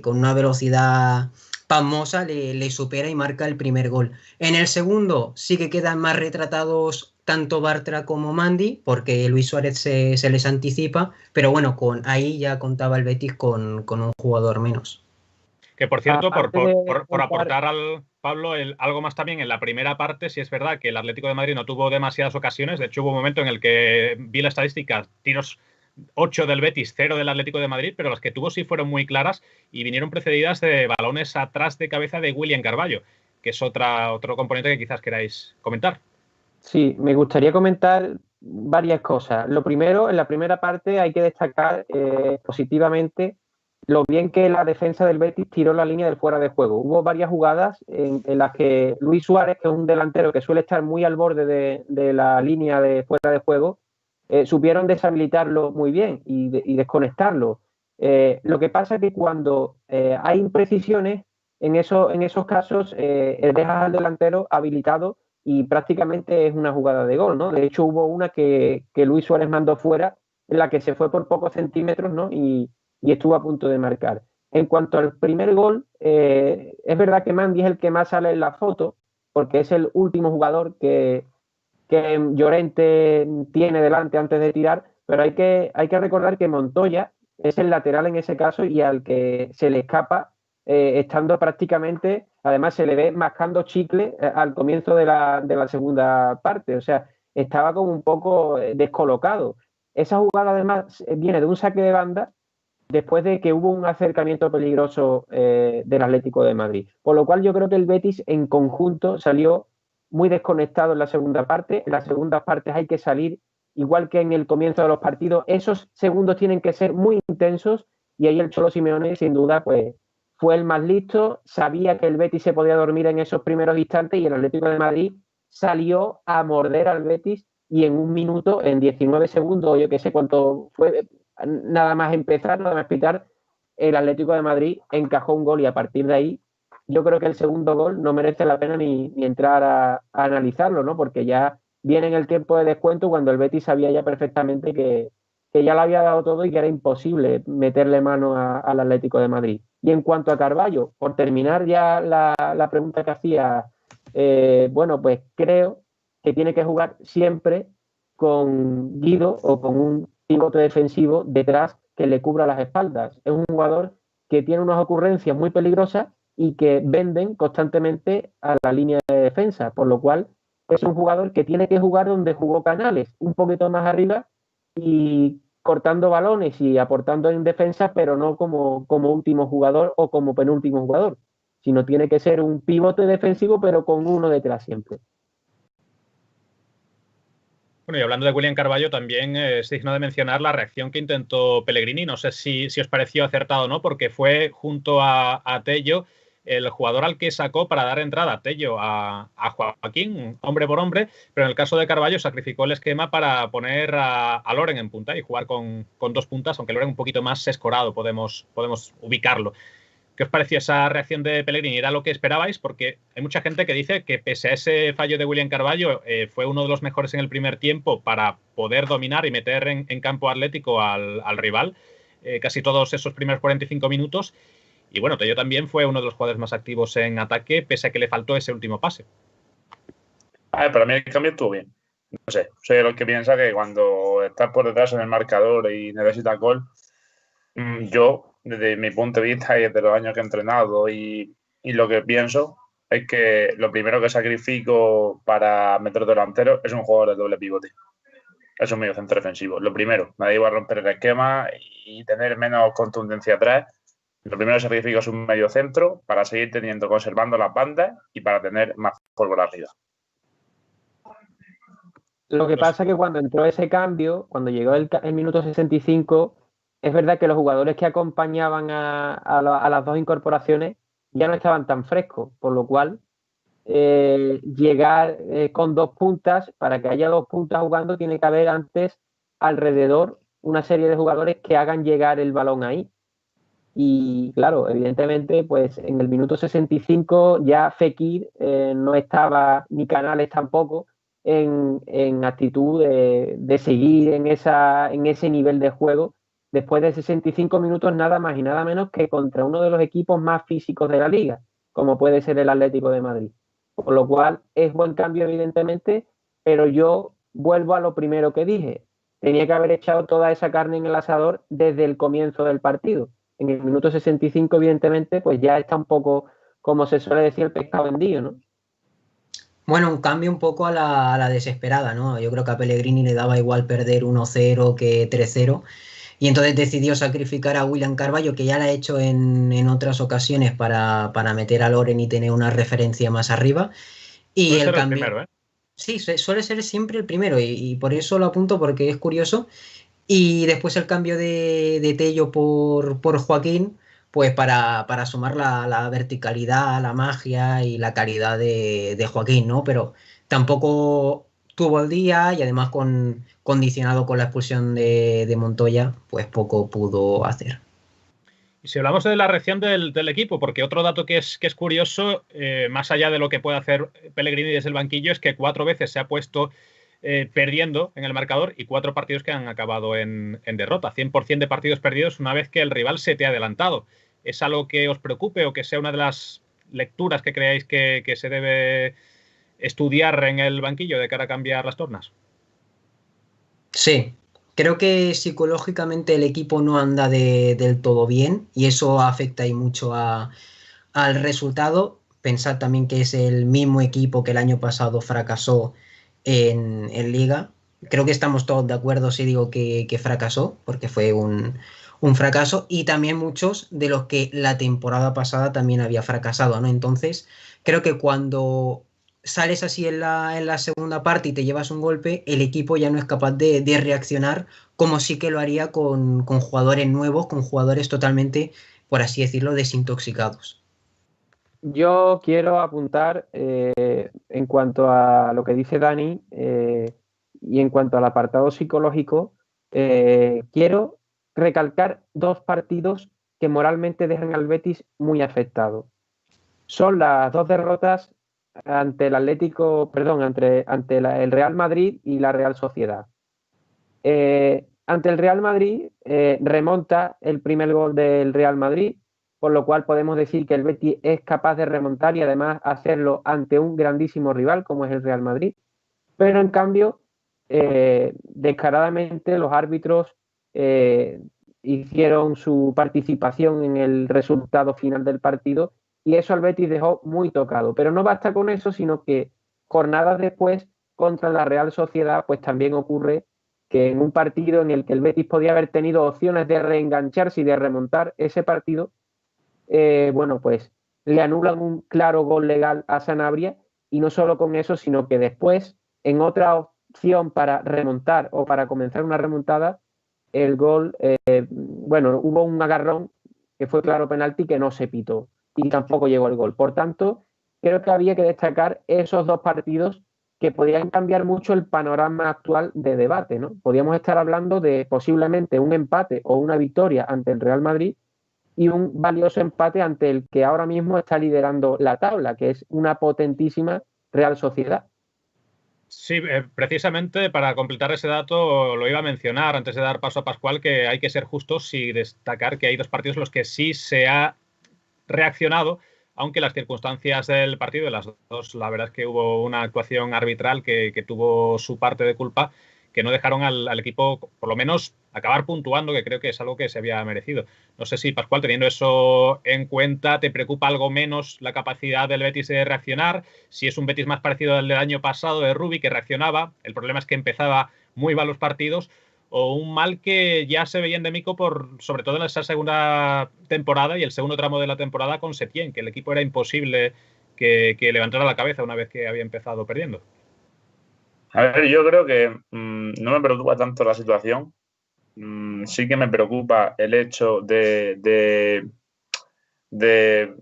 con una velocidad pasmosa le supera y marca el primer gol. En el segundo sí que quedan más retratados tanto Bartra como Mandy, porque Luis Suárez se les anticipa, pero bueno, ahí ya contaba el Betis con un jugador menos. Que por cierto, por aportar al Pablo algo más también, en la primera parte, sí es verdad que el Atlético de Madrid no tuvo demasiadas ocasiones. De hecho, hubo un momento en el que vi la estadística, tiros 8 del Betis, 0 del Atlético de Madrid, pero las que tuvo sí fueron muy claras y vinieron precedidas de balones atrás de cabeza de William Carballo, que es otro componente que quizás queráis comentar. Sí, me gustaría comentar varias cosas. Lo primero, en la primera parte hay que destacar positivamente lo bien que la defensa del Betis tiró la línea del fuera de juego. Hubo varias jugadas en las que Luis Suárez, que es un delantero que suele estar muy al borde de la línea de fuera de juego, supieron deshabilitarlo muy bien y desconectarlo. Lo que pasa es que cuando hay imprecisiones, en esos casos dejas al delantero habilitado y prácticamente es una jugada de gol, ¿no? De hecho, hubo una que Luis Suárez mandó fuera, en la que se fue por pocos centímetros, ¿no? Y estuvo a punto de marcar. En cuanto al primer gol, es verdad que Mandy es el que más sale en la foto, porque es el último jugador que Llorente tiene delante antes de tirar, pero hay que recordar que Montoya es el lateral en ese caso y al que se le escapa estando prácticamente, además se le ve mascando chicle al comienzo de la segunda parte, o sea, estaba como un poco descolocado. Esa jugada además viene de un saque de banda después de que hubo un acercamiento peligroso del Atlético de Madrid. Por lo cual yo creo que el Betis en conjunto salió muy desconectado en la segunda parte. En las segundas partes hay que salir, igual que en el comienzo de los partidos. Esos segundos tienen que ser muy intensos y ahí el Cholo Simeone, sin duda, pues fue el más listo. Sabía que el Betis se podía dormir en esos primeros instantes y el Atlético de Madrid salió a morder al Betis y en un minuto, en 19 segundos, yo qué sé cuánto fue, nada más empezar, nada más pitar, el Atlético de Madrid encajó un gol y a partir de ahí yo creo que el segundo gol no merece la pena ni entrar a analizarlo, ¿no? Porque ya viene en el tiempo de descuento cuando el Betis sabía ya perfectamente que ya lo había dado todo y que era imposible meterle mano al Atlético de Madrid. Y en cuanto a Carballo, por terminar ya la pregunta que hacía, bueno, pues creo que tiene que jugar siempre con Guido o con un pivote defensivo detrás que le cubra las espaldas. Es un jugador que tiene unas ocurrencias muy peligrosas y que venden constantemente a la línea de defensa, por lo cual es un jugador que tiene que jugar donde jugó Canales, un poquito más arriba y cortando balones y aportando en defensa, pero no como último jugador o como penúltimo jugador, sino tiene que ser un pivote defensivo, pero con uno detrás siempre. Bueno, y hablando de William Carballo, también es digno de mencionar la reacción que intentó Pellegrini. No sé si os pareció acertado o no, porque fue junto a Tello el jugador al que sacó para dar entrada a Tello a Joaquín, hombre por hombre, pero en el caso de Carballo sacrificó el esquema para poner a Loren en punta y jugar con dos puntas, aunque Loren un poquito más escorado, podemos ubicarlo. ¿Qué os pareció esa reacción de Pellegrini? ¿Era lo que esperabais? Porque hay mucha gente que dice que pese a ese fallo de William Carballo fue uno de los mejores en el primer tiempo para poder dominar y meter en campo atlético al rival casi todos esos primeros 45 minutos. Y bueno, Tello también fue uno de los jugadores más activos en ataque, pese a que le faltó ese último pase. Para mí el cambio estuvo bien. No sé, soy de los que piensa que cuando estás por detrás en el marcador y necesitas gol, yo, desde mi punto de vista y desde los años que he entrenado y y lo que pienso es que lo primero que sacrifico para meter delantero es un jugador de doble pivote. Es un medio centro defensivo. Lo primero, me da igual romper el esquema y tener menos contundencia atrás. Lo primero que sacrifico es un medio centro para seguir conservando las bandas y para tener más fútbol arriba. Lo que pasa es que cuando entró ese cambio, cuando llegó el minuto 65, es verdad que los jugadores que acompañaban a las dos incorporaciones ya no estaban tan frescos, por lo cual llegar con dos puntas, para que haya dos puntas jugando, tiene que haber antes alrededor una serie de jugadores que hagan llegar el balón ahí. Y claro, evidentemente, pues en el minuto 65 ya Fekir no estaba, ni Canales tampoco, en actitud de seguir en ese nivel de juego. Después de 65 minutos, nada más y nada menos que contra uno de los equipos más físicos de la liga, como puede ser el Atlético de Madrid. Por lo cual es buen cambio, evidentemente, pero yo vuelvo a lo primero que dije. Tenía que haber echado toda esa carne en el asador desde el comienzo del partido. En el minuto 65, evidentemente, pues ya está un poco, como se suele decir, el pescado vendido, ¿no? Bueno, un cambio un poco a la desesperada, ¿no? Yo creo que a Pellegrini le daba igual perder 1-0 que 3-0. Y entonces decidió sacrificar a William Carvalho, que ya lo ha hecho en otras ocasiones para meter a Loren y tener una referencia más arriba. Y Suele el ser cambio. el primero, ¿eh? Sí, suele ser siempre el primero, y por eso lo apunto, porque es curioso. Y después el cambio de Tello por Joaquín, pues para sumar la verticalidad, la magia y la calidad de Joaquín, ¿no? Pero tampoco tuvo el día, y además condicionado con la expulsión de Montoya, pues poco pudo hacer. Y si hablamos de la reacción del equipo, porque otro dato que es curioso, más allá de lo que puede hacer Pellegrini desde el banquillo, es que 4 veces se ha puesto perdiendo en el marcador y 4 partidos que han acabado en derrota. 100% de partidos perdidos una vez que el rival se te ha adelantado. ¿Es algo que os preocupe o que sea una de las lecturas que creáis que se debe estudiar en el banquillo de cara a cambiar las tornas? Sí, creo que psicológicamente el equipo no anda del todo bien, y eso afecta y mucho al resultado. Pensad también que es el mismo equipo que el año pasado fracasó en Liga. Creo que estamos todos de acuerdo si digo que fracasó, porque fue un fracaso, y también muchos de los que la temporada pasada también había fracasado, ¿no? Entonces, creo que cuando sales así en la segunda parte y te llevas un golpe, el equipo ya no es capaz de reaccionar como sí que lo haría con jugadores nuevos, con jugadores totalmente, por así decirlo, desintoxicados. Yo quiero apuntar en cuanto a lo que dice Dani y en cuanto al apartado psicológico, quiero recalcar 2 partidos que moralmente dejan al Betis muy afectado. Son las 2 derrotas ante el Atlético, perdón, ante el Real Madrid y la Real Sociedad. Ante el Real Madrid remonta el primer gol del Real Madrid, por lo cual podemos decir que el Betis es capaz de remontar y además hacerlo ante un grandísimo rival como es el Real Madrid. Pero en cambio, descaradamente los árbitros hicieron su participación en el resultado final del partido, y eso al Betis dejó muy tocado. Pero no basta con eso, sino que jornadas después, contra la Real Sociedad, pues también ocurre que en un partido en el que el Betis podía haber tenido opciones de reengancharse y de remontar ese partido, bueno, pues le anulan un claro gol legal a Sanabria, y no solo con eso, sino que después, en otra opción para remontar o para comenzar una remontada, el gol, bueno, hubo un agarrón que fue claro penalti que no se pitó y tampoco llegó el gol. Por tanto, creo que había que destacar esos 2 partidos que podían cambiar mucho el panorama actual de debate, ¿no? Podríamos estar hablando de posiblemente un empate o una victoria ante el Real Madrid y un valioso empate ante el que ahora mismo está liderando la tabla, que es una potentísima Real Sociedad. Sí, precisamente para completar ese dato lo iba a mencionar antes de dar paso a Pascual, que hay que ser justos y destacar que hay 2 partidos en los que sí se ha reaccionado, aunque las circunstancias del partido, de las 2, la verdad es que hubo una actuación arbitral que tuvo su parte de culpa, que no dejaron al equipo, por lo menos acabar puntuando, que creo que es algo que se había merecido. No sé si, Pascual, teniendo eso en cuenta, ¿te preocupa algo menos la capacidad del Betis de reaccionar? Si es un Betis más parecido al del año pasado de Rubi, que reaccionaba, el problema es que empezaba muy mal los partidos, o un mal que ya se veía endémico sobre todo en esa segunda temporada y el segundo tramo de la temporada con Setién, que el equipo era imposible que levantara la cabeza una vez que había empezado perdiendo. A ver, yo creo que no me preocupa tanto la situación. Sí que me preocupa el hecho de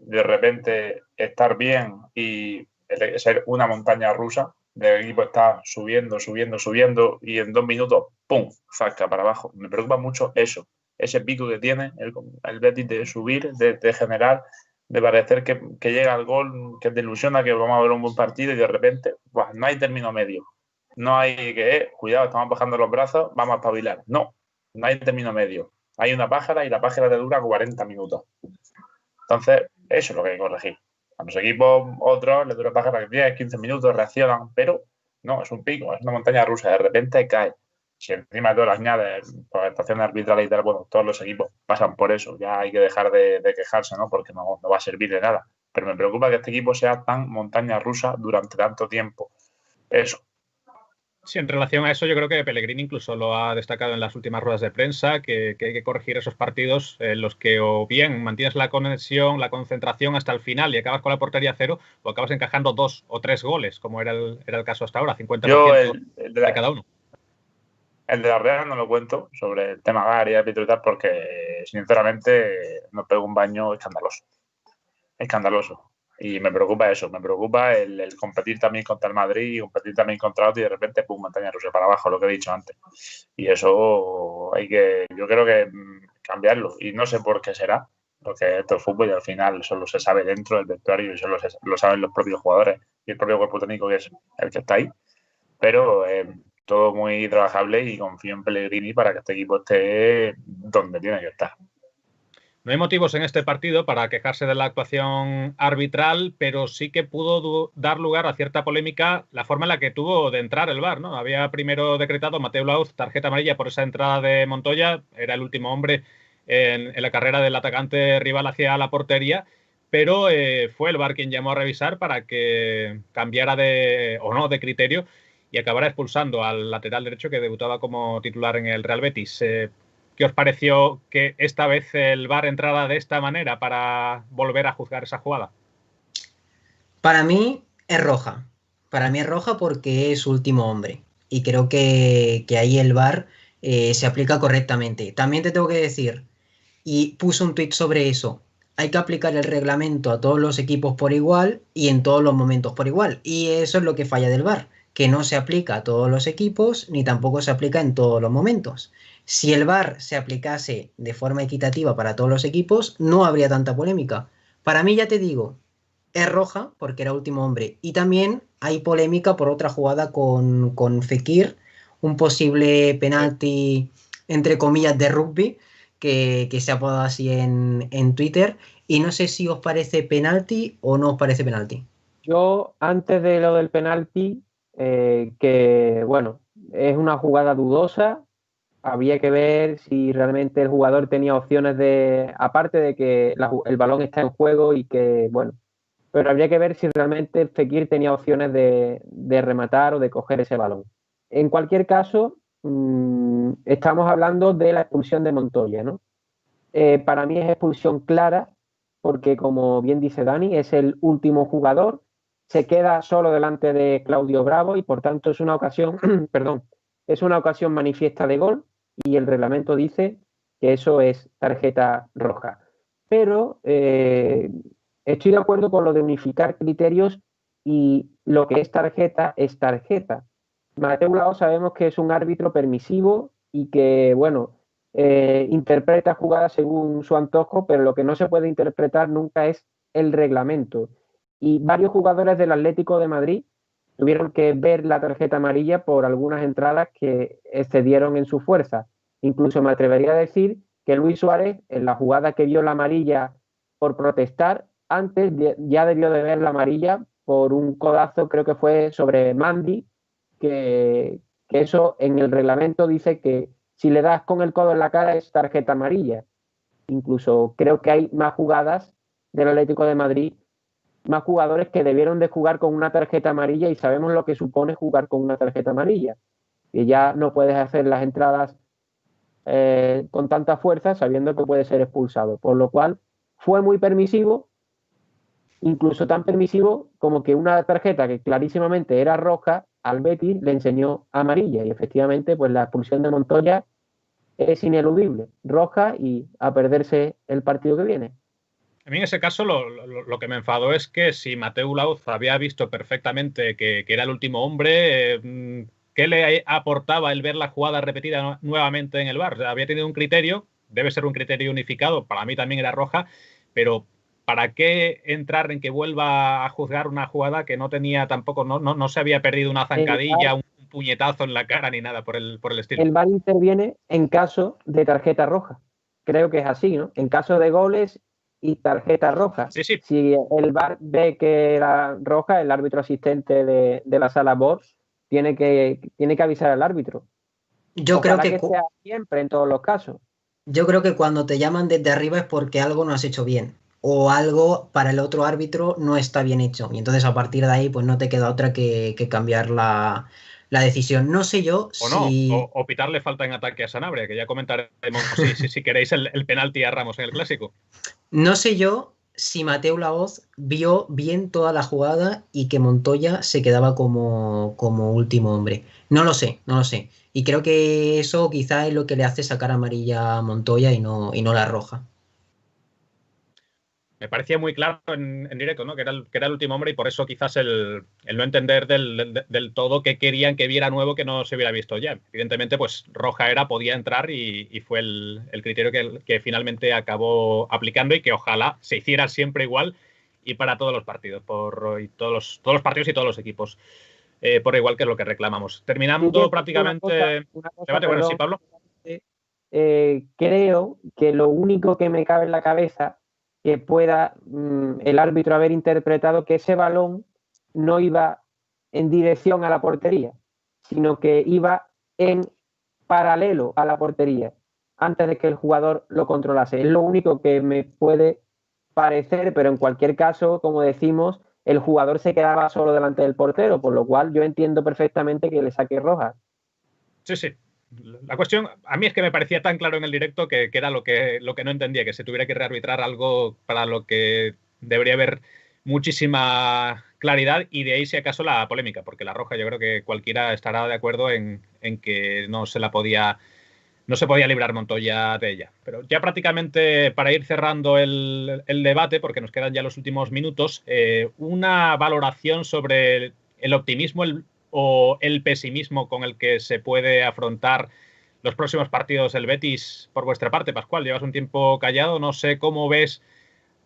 repente estar bien y ser una montaña rusa. El equipo está subiendo y en 2 minutos, ¡pum!, zasca para abajo. Me preocupa mucho eso, ese pico que tiene el Betis de subir, de generar, de parecer que llega al gol, que te ilusiona que vamos a ver un buen partido y de repente, ¡buah!, no hay término medio. No hay que, cuidado, estamos bajando los brazos, vamos a espabilar. No hay término medio. Hay una pájara y la pájara te dura 40 minutos. Entonces, eso es lo que hay que corregir. A los equipos otros les dura pájara 10, 15 minutos, reaccionan, pero no, es un pico, es una montaña rusa, de repente cae. Si encima de todo las añades por actuaciones arbitrales y tal, bueno, todos los equipos pasan por eso, ya hay que dejar de quejarse, ¿no? Porque no va a servir de nada. Pero me preocupa que este equipo sea tan montaña rusa durante tanto tiempo. Eso. Sí, en relación a eso, yo creo que Pellegrini incluso lo ha destacado en las últimas ruedas de prensa, que hay que corregir esos partidos en los que o bien mantienes la conexión, la concentración hasta el final y acabas con la portería cero, o acabas encajando 2 o 3 goles, como era el caso hasta ahora, 50% de cada uno. El de la Real no lo cuento sobre el tema VAR y árbitro y tal, porque sinceramente nos pego un baño escandaloso. Escandaloso. Y me preocupa eso, me preocupa el competir también contra el Madrid y competir también contra otro y de repente, pum, montaña rusa para abajo, lo que he dicho antes. Y eso yo creo que cambiarlo. Y no sé por qué será, porque esto es fútbol y al final solo se sabe dentro del vestuario y solo lo saben los propios jugadores y el propio cuerpo técnico, que es el que está ahí. Pero todo muy trabajable y confío en Pellegrini para que este equipo esté donde tiene que estar. No hay motivos en este partido para quejarse de la actuación arbitral, pero sí que pudo dar lugar a cierta polémica la forma en la que tuvo de entrar el VAR, ¿no? Había primero decretado Mateu Laoz tarjeta amarilla por esa entrada de Montoya, era el último hombre en la carrera del atacante rival hacia la portería, pero fue el VAR quien llamó a revisar para que cambiara de criterio y acabara expulsando al lateral derecho que debutaba como titular en el Real Betis. ¿Qué os pareció que esta vez el VAR entrara de esta manera para volver a juzgar esa jugada? Para mí es roja. Para mí es roja porque es último hombre. Y creo que ahí el VAR se aplica correctamente. También te tengo que decir, y puse un tuit sobre eso, hay que aplicar el reglamento a todos los equipos por igual y en todos los momentos por igual. Y eso es lo que falla del VAR, que no se aplica a todos los equipos ni tampoco se aplica en todos los momentos. Si el VAR se aplicase de forma equitativa para todos los equipos, no habría tanta polémica. Para mí, ya te digo, es roja porque era último hombre. Y también hay polémica por otra jugada con Fekir, un posible penalti, entre comillas, de rugby, que se ha apodado así en Twitter. Y no sé si os parece penalti o no os parece penalti. Yo, antes de lo del penalti, que bueno, es una jugada dudosa. Había que ver si realmente el jugador tenía opciones aparte de que el balón está en juego y que, bueno, pero habría que ver si realmente Fekir tenía opciones de rematar o de coger ese balón. En cualquier caso, estamos hablando de la expulsión de Montoya, ¿no? Para mí es expulsión clara porque, como bien dice Dani, es el último jugador, se queda solo delante de Claudio Bravo y por tanto es una ocasión, perdón, es una ocasión manifiesta de gol y el reglamento dice que eso es tarjeta roja. Pero estoy de acuerdo con lo de unificar criterios y lo que es tarjeta es tarjeta. Mateu Laoz sabemos que es un árbitro permisivo y que, bueno, interpreta jugadas según su antojo, pero lo que no se puede interpretar nunca es el reglamento. Y varios jugadores del Atlético de Madrid tuvieron que ver la tarjeta amarilla por algunas entradas que excedieron en su fuerza. Incluso me atrevería a decir que Luis Suárez, en la jugada que vio la amarilla por protestar, antes ya debió de ver la amarilla por un codazo, creo que fue sobre Mandy, que eso en el reglamento dice que si le das con el codo en la cara es tarjeta amarilla. Incluso creo que hay más jugadas del Atlético de Madrid, más jugadores que debieron de jugar con una tarjeta amarilla y sabemos lo que supone jugar con una tarjeta amarilla. Que ya no puedes hacer las entradas con tanta fuerza sabiendo que puede ser expulsado. Por lo cual fue muy permisivo, incluso tan permisivo como que una tarjeta que clarísimamente era roja, al Betis le enseñó amarilla y efectivamente pues la expulsión de Montoya es ineludible, roja y a perderse el partido que viene. A mí en ese caso lo que me enfadó es que si Mateu Laoz había visto perfectamente que era el último hombre, ¿qué le aportaba el ver la jugada repetida nuevamente en el VAR? O sea, había tenido un criterio, debe ser un criterio unificado, para mí también era roja, pero ¿para qué entrar en que vuelva a juzgar una jugada que no tenía tampoco, no se había perdido una zancadilla, un puñetazo en la cara ni nada por el estilo? El VAR interviene en caso de tarjeta roja. Creo que es así, ¿no? En caso de goles y tarjeta roja. Sí, sí. Si el VAR ve que era roja, el árbitro asistente de la sala VAR tiene que avisar al árbitro. Yo creo que sea siempre en todos los casos. Yo creo que cuando te llaman desde arriba es porque algo no has hecho bien o algo para el otro árbitro no está bien hecho y entonces a partir de ahí pues no te queda otra que cambiar la decisión. No sé yo si... O pitarle falta en ataque a Sanabria, que ya comentaremos si queréis el penalti a Ramos en el Clásico. No sé yo si Mateu Laoz vio bien toda la jugada y que Montoya se quedaba como último hombre. No lo sé. Y creo que eso quizá es lo que le hace sacar amarilla a Montoya y no la roja. Me parecía muy claro en directo, ¿no? Que era el último hombre y por eso quizás el no entender del todo que querían que viera nuevo que no se hubiera visto ya. Evidentemente, pues roja podía entrar y fue el criterio que finalmente acabó aplicando y que ojalá se hiciera siempre igual y para todos los partidos, todos los partidos y todos los equipos. Por igual que es lo que reclamamos. Terminando prácticamente... Una cosa, debate, bueno, sí, Pablo. Creo que lo único que me cabe en la cabeza que pueda el árbitro haber interpretado que ese balón no iba en dirección a la portería, sino que iba en paralelo a la portería, antes de que el jugador lo controlase. Es lo único que me puede parecer, pero en cualquier caso, como decimos, el jugador se quedaba solo delante del portero, por lo cual yo entiendo perfectamente que le saque roja. Sí, sí. La cuestión, a mí es que me parecía tan claro en el directo que era lo que no entendía, que se tuviera que rearbitrar algo para lo que debería haber muchísima claridad y de ahí si acaso la polémica, porque la roja yo creo que cualquiera estará de acuerdo en que no se podía librar Montoya de ella. Pero ya prácticamente para ir cerrando el debate, porque nos quedan ya los últimos minutos, una valoración sobre el optimismo, o el pesimismo con el que se puede afrontar los próximos partidos del Betis por vuestra parte. Pascual, llevas un tiempo callado, no sé cómo ves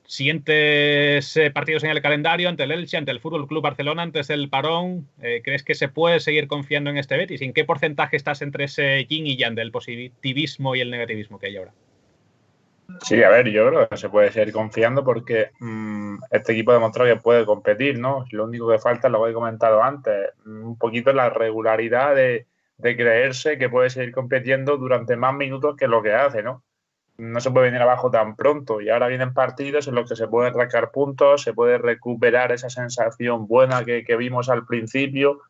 siguientes partidos en el calendario ante el Elche, ante el FC Barcelona, antes del parón. ¿Crees que se puede seguir confiando en este Betis? ¿En qué porcentaje estás entre ese yin y yang del positivismo y el negativismo que hay ahora? Sí, a ver, yo creo que se puede seguir confiando porque este equipo ha demostrado que puede competir, ¿no? Lo único que falta es lo que he comentado antes, un poquito la regularidad de creerse que puede seguir compitiendo durante más minutos que lo que hace, ¿no? No se puede venir abajo tan pronto y ahora vienen partidos en los que se pueden rascar puntos, se puede recuperar esa sensación buena que vimos al principio.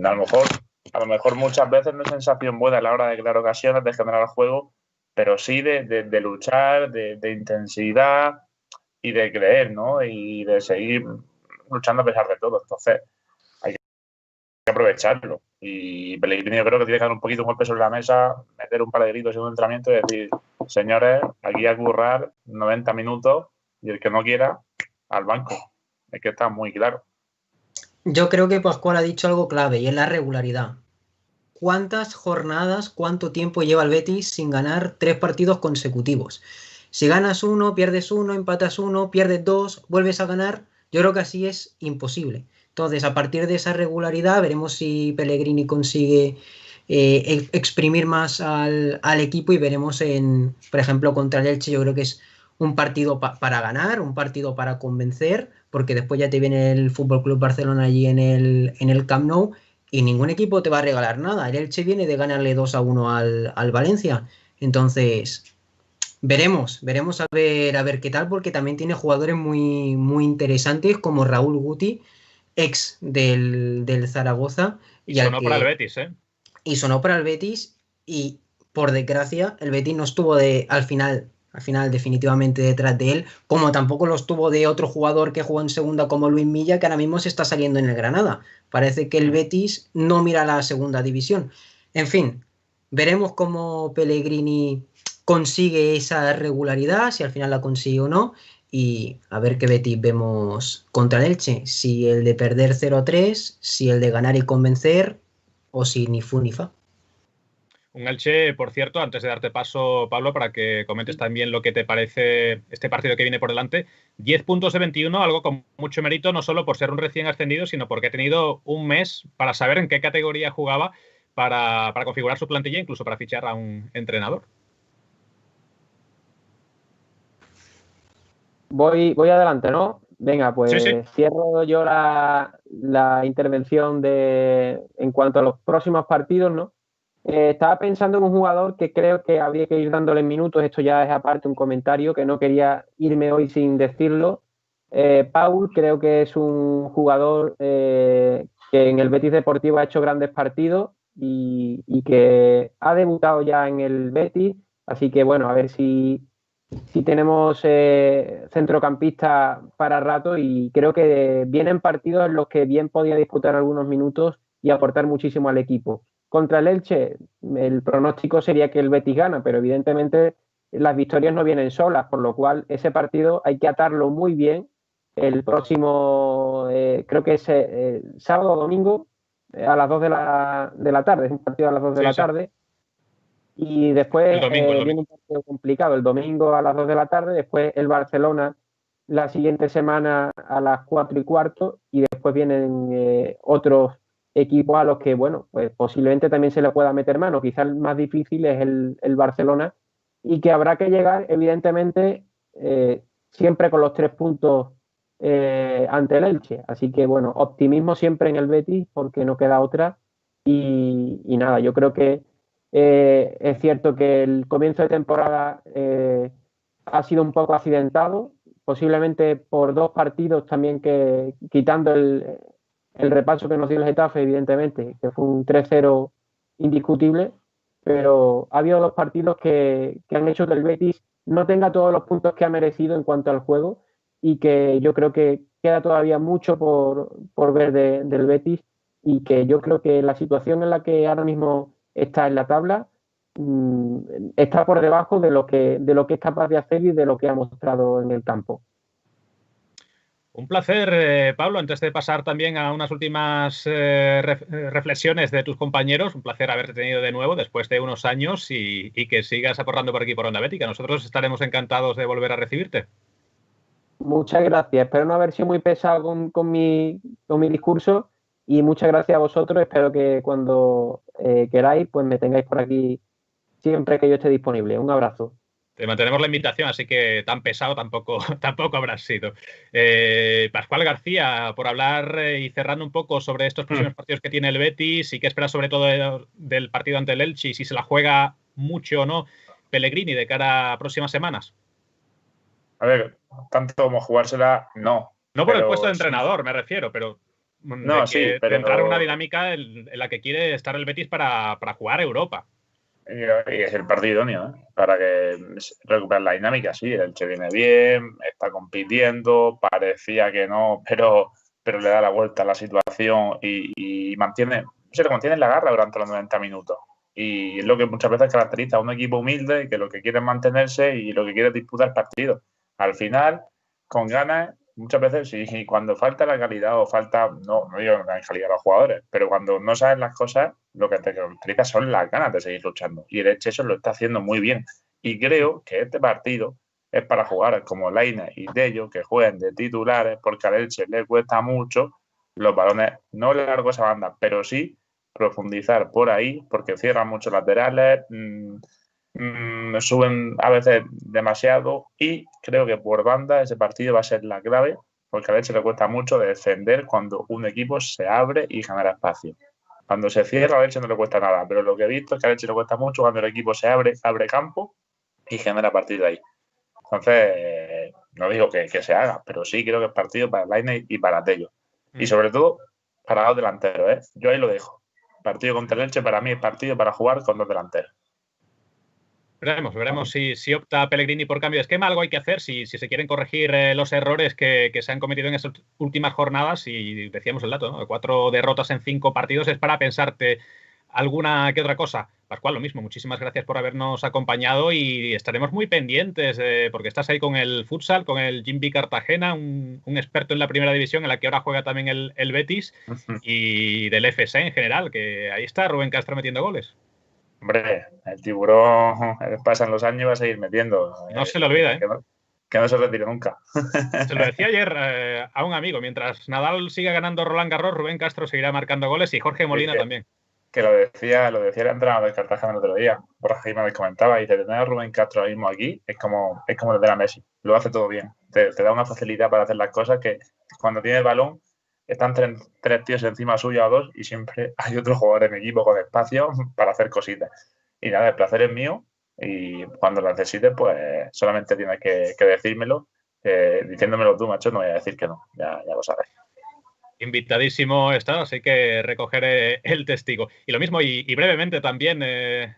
A lo mejor muchas veces no es sensación buena a la hora de crear ocasiones, de generar juego, pero sí de luchar, de intensidad y de creer, ¿no? Y de seguir luchando a pesar de todo. Entonces, hay que aprovecharlo. Y Pellegrini yo creo que tiene que dar un poquito un golpe sobre la mesa, meter un par de gritos en un entrenamiento y decir, señores, aquí a currar 90 minutos y el que no quiera, al banco. Es que está muy claro. Yo creo que Pascual ha dicho algo clave y es la regularidad. ¿Cuántas jornadas, cuánto tiempo lleva el Betis sin ganar 3 partidos consecutivos? Si ganas 1, pierdes 1, empatas 1, pierdes 2, vuelves a ganar. Yo creo que así es imposible. Entonces, a partir de esa regularidad, veremos si Pellegrini consigue exprimir más al equipo y veremos, por ejemplo, contra el Elche, yo creo que es un partido para ganar, un partido para convencer, porque después ya te viene el FC Barcelona allí en el Camp Nou. y ningún equipo te va a regalar nada. El Elche viene de ganarle 2-1 al Valencia. Entonces, veremos a ver qué tal, porque también tiene jugadores muy, muy interesantes como Raúl Guti, ex del Zaragoza. Y sonó para el Betis, ¿eh? Y sonó para el Betis, y por desgracia el Betis no estuvo al final definitivamente detrás de él, como tampoco lo estuvo de otro jugador que jugó en segunda como Luis Milla, que ahora mismo se está saliendo en el Granada. Parece que el Betis no mira la segunda división. En fin, veremos cómo Pellegrini consigue esa regularidad, si al final la consigue o no, y a ver qué Betis vemos contra el Elche, si el de perder 0-3, si el de ganar y convencer, o si ni fu ni fa. Un Elche, por cierto, antes de darte paso, Pablo, para que comentes también lo que te parece este partido que viene por delante, 10 puntos de 21, algo con mucho mérito, no solo por ser un recién ascendido, sino porque ha tenido un mes para saber en qué categoría jugaba, para configurar su plantilla, incluso para fichar a un entrenador. Voy adelante, ¿no? Venga, pues sí. Cierro yo la intervención en cuanto a los próximos partidos, ¿no? Estaba pensando en un jugador que creo que habría que ir dándole minutos. Esto ya es aparte un comentario que no quería irme hoy sin decirlo. Paul creo que es un jugador que en el Betis Deportivo ha hecho grandes partidos y que ha debutado ya en el Betis. Así que bueno, a ver si tenemos centrocampista para rato, y creo que vienen partidos en los que bien podía disputar algunos minutos y aportar muchísimo al equipo. Contra el Elche, el pronóstico sería que el Betis gana, pero evidentemente las victorias no vienen solas, por lo cual ese partido hay que atarlo muy bien. El próximo, creo que es sábado o domingo, a las 2 de la tarde, es un partido a las 2 de la tarde. Y después el domingo. viene un partido complicado el domingo a las 2 de la tarde, después el Barcelona la siguiente semana a las 4:15, y después vienen otros equipos a los que, bueno, pues posiblemente también se le pueda meter mano. Quizás el más difícil es el Barcelona, y que habrá que llegar, evidentemente, siempre con los 3 puntos ante el Elche. Así que, bueno, optimismo siempre en el Betis, porque no queda otra. Y nada, yo creo que es cierto que el comienzo de temporada ha sido un poco accidentado, posiblemente por 2 partidos también, que quitando el repaso que nos dio el Getafe, evidentemente, que fue un 3-0 indiscutible, pero ha habido 2 partidos que han hecho que el Betis no tenga todos los puntos que ha merecido en cuanto al juego, y que yo creo que queda todavía mucho por ver del Betis, y que yo creo que la situación en la que ahora mismo está en la tabla está por debajo de lo que es capaz de hacer y de lo que ha mostrado en el campo. Un placer, Pablo. Antes de pasar también a unas últimas reflexiones de tus compañeros, un placer haberte tenido de nuevo después de unos años, y que sigas aportando por aquí por Onda Bética. Nosotros estaremos encantados de volver a recibirte. Muchas gracias. Espero no haber sido muy pesado con mi discurso, y muchas gracias a vosotros. Espero que cuando queráis, pues me tengáis por aquí siempre que yo esté disponible. Un abrazo. Te mantenemos la invitación, así que tan pesado tampoco habrás sido. Pascual García, por hablar y cerrando un poco sobre estos próximos partidos que tiene el Betis, y qué esperas sobre todo del partido ante el Elche, y si se la juega mucho o no Pellegrini de cara a próximas semanas. A ver, tanto como jugársela, no. No por el puesto de entrenador, me refiero, pero no, de entrar en una dinámica en la que quiere estar el Betis para jugar a Europa. Y es el partido idóneo, ¿eh? Para que recuperar la dinámica. Sí, el Elche viene bien, está compitiendo, parecía que no, pero le da la vuelta a la situación y se le mantiene la garra durante los 90 minutos. Y es lo que muchas veces caracteriza a un equipo humilde, que lo que quiere es mantenerse y lo que quiere es disputar partidos. Al final, con ganas, muchas veces sí, cuando falta la calidad o falta, no digo que no hay calidad a los jugadores, pero cuando no saben las cosas, lo que te caracteriza son las ganas de seguir luchando. Y el Elche eso lo está haciendo muy bien. Y creo que este partido es para jugar como Lainez y Tello, que jueguen de titulares, porque al Elche le cuesta mucho los balones, no largos a banda, pero sí profundizar por ahí, porque cierran mucho laterales, suben a veces demasiado, y creo que por banda ese partido va a ser la clave, porque a Elche le cuesta mucho defender cuando un equipo se abre y genera espacio. Cuando se cierra, a Elche no le cuesta nada, pero lo que he visto es que a Elche le cuesta mucho cuando el equipo se abre campo y genera a partir de ahí. Entonces, no digo que se haga, pero sí creo que es partido para Lainez y para Tello. Y sobre todo, para los delanteros, ¿eh? Yo ahí lo dejo. Partido contra el Elche para mí es partido para jugar con 2 delanteros. Veremos si opta Pellegrini por cambio de esquema. Algo hay que hacer si se quieren corregir los errores que se han cometido en esas últimas jornadas. Y decíamos el dato, ¿no? 4 derrotas en 5 partidos es para pensarte alguna que otra cosa. Pascual, lo mismo. Muchísimas gracias por habernos acompañado y estaremos muy pendientes porque estás ahí con el futsal, con el Jimby Cartagena, un experto en la primera división en la que ahora juega también el Betis y del FC en general, que ahí está Rubén Castro metiendo goles. Hombre, el tiburón pasan los años y va a seguir metiendo. No se le olvida, ¿eh? Que no se retire nunca. Se lo decía ayer a un amigo. Mientras Nadal siga ganando Roland Garros, Rubén Castro seguirá marcando goles y Jorge Molina también. Que lo decía el entrenador del Cartagena el otro día. Borja Jiménez comentaba y dice, tener a Rubén Castro ahora mismo aquí es como tener a Messi. Lo hace todo bien. Te da una facilidad para hacer las cosas que cuando tiene el balón están 3 tíos encima suyo a 2 y siempre hay otro jugador en equipo con espacio para hacer cositas. Y nada, el placer es mío y cuando lo necesites, pues solamente tienes que decírmelo. Diciéndomelo tú, macho, no voy a decir que no. Ya lo sabes. Invitadísimo estás, hay que recoger el testigo. Y lo mismo, y brevemente también,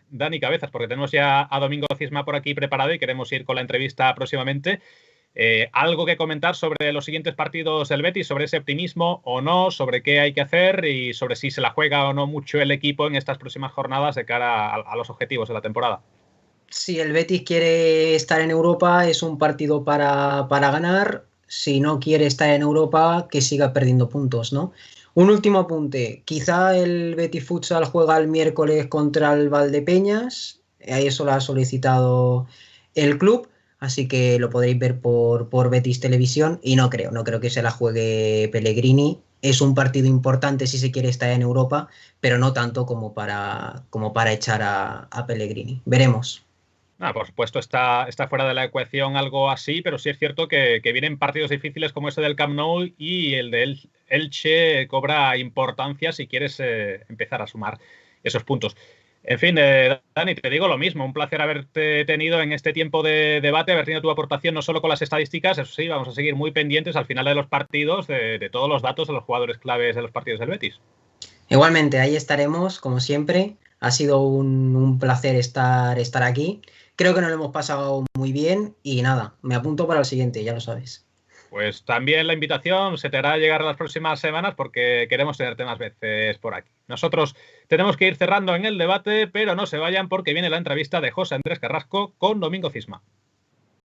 Dani Cabezas, porque tenemos ya a Domingo Cisma por aquí preparado y queremos ir con la entrevista próximamente. ¿Algo que comentar sobre los siguientes partidos del Betis, sobre ese optimismo o no, sobre qué hay que hacer y sobre si se la juega o no mucho el equipo en estas próximas jornadas de cara a los objetivos de la temporada? Si el Betis quiere estar en Europa, es un partido para ganar. Si no quiere estar en Europa, que siga perdiendo puntos, ¿no? Un último apunte. Quizá el Betis Futsal juega el miércoles contra el Valdepeñas. Eso lo ha solicitado el club. Así que lo podréis ver por Betis Televisión. Y no creo que se la juegue Pellegrini. Es un partido importante si se quiere estar en Europa, pero no tanto como para echar a Pellegrini. Veremos. Por supuesto, está fuera de la ecuación algo así, pero sí es cierto que vienen partidos difíciles como ese del Camp Nou y el de Elche cobra importancia si quieres empezar a sumar esos puntos. En fin, Dani, te digo lo mismo, un placer haberte tenido en este tiempo de debate, haber tenido tu aportación no solo con las estadísticas, eso sí, vamos a seguir muy pendientes al final de los partidos de todos los datos de los jugadores claves de los partidos del Betis. Igualmente, ahí estaremos, como siempre. Ha sido un placer estar aquí. Creo que nos lo hemos pasado muy bien y nada, me apunto para el siguiente, ya lo sabes. Pues también la invitación se te hará llegar las próximas semanas porque queremos tenerte más veces por aquí. Nosotros tenemos que ir cerrando en el debate, pero no se vayan porque viene la entrevista de José Andrés Carrasco con Domingo Cisma.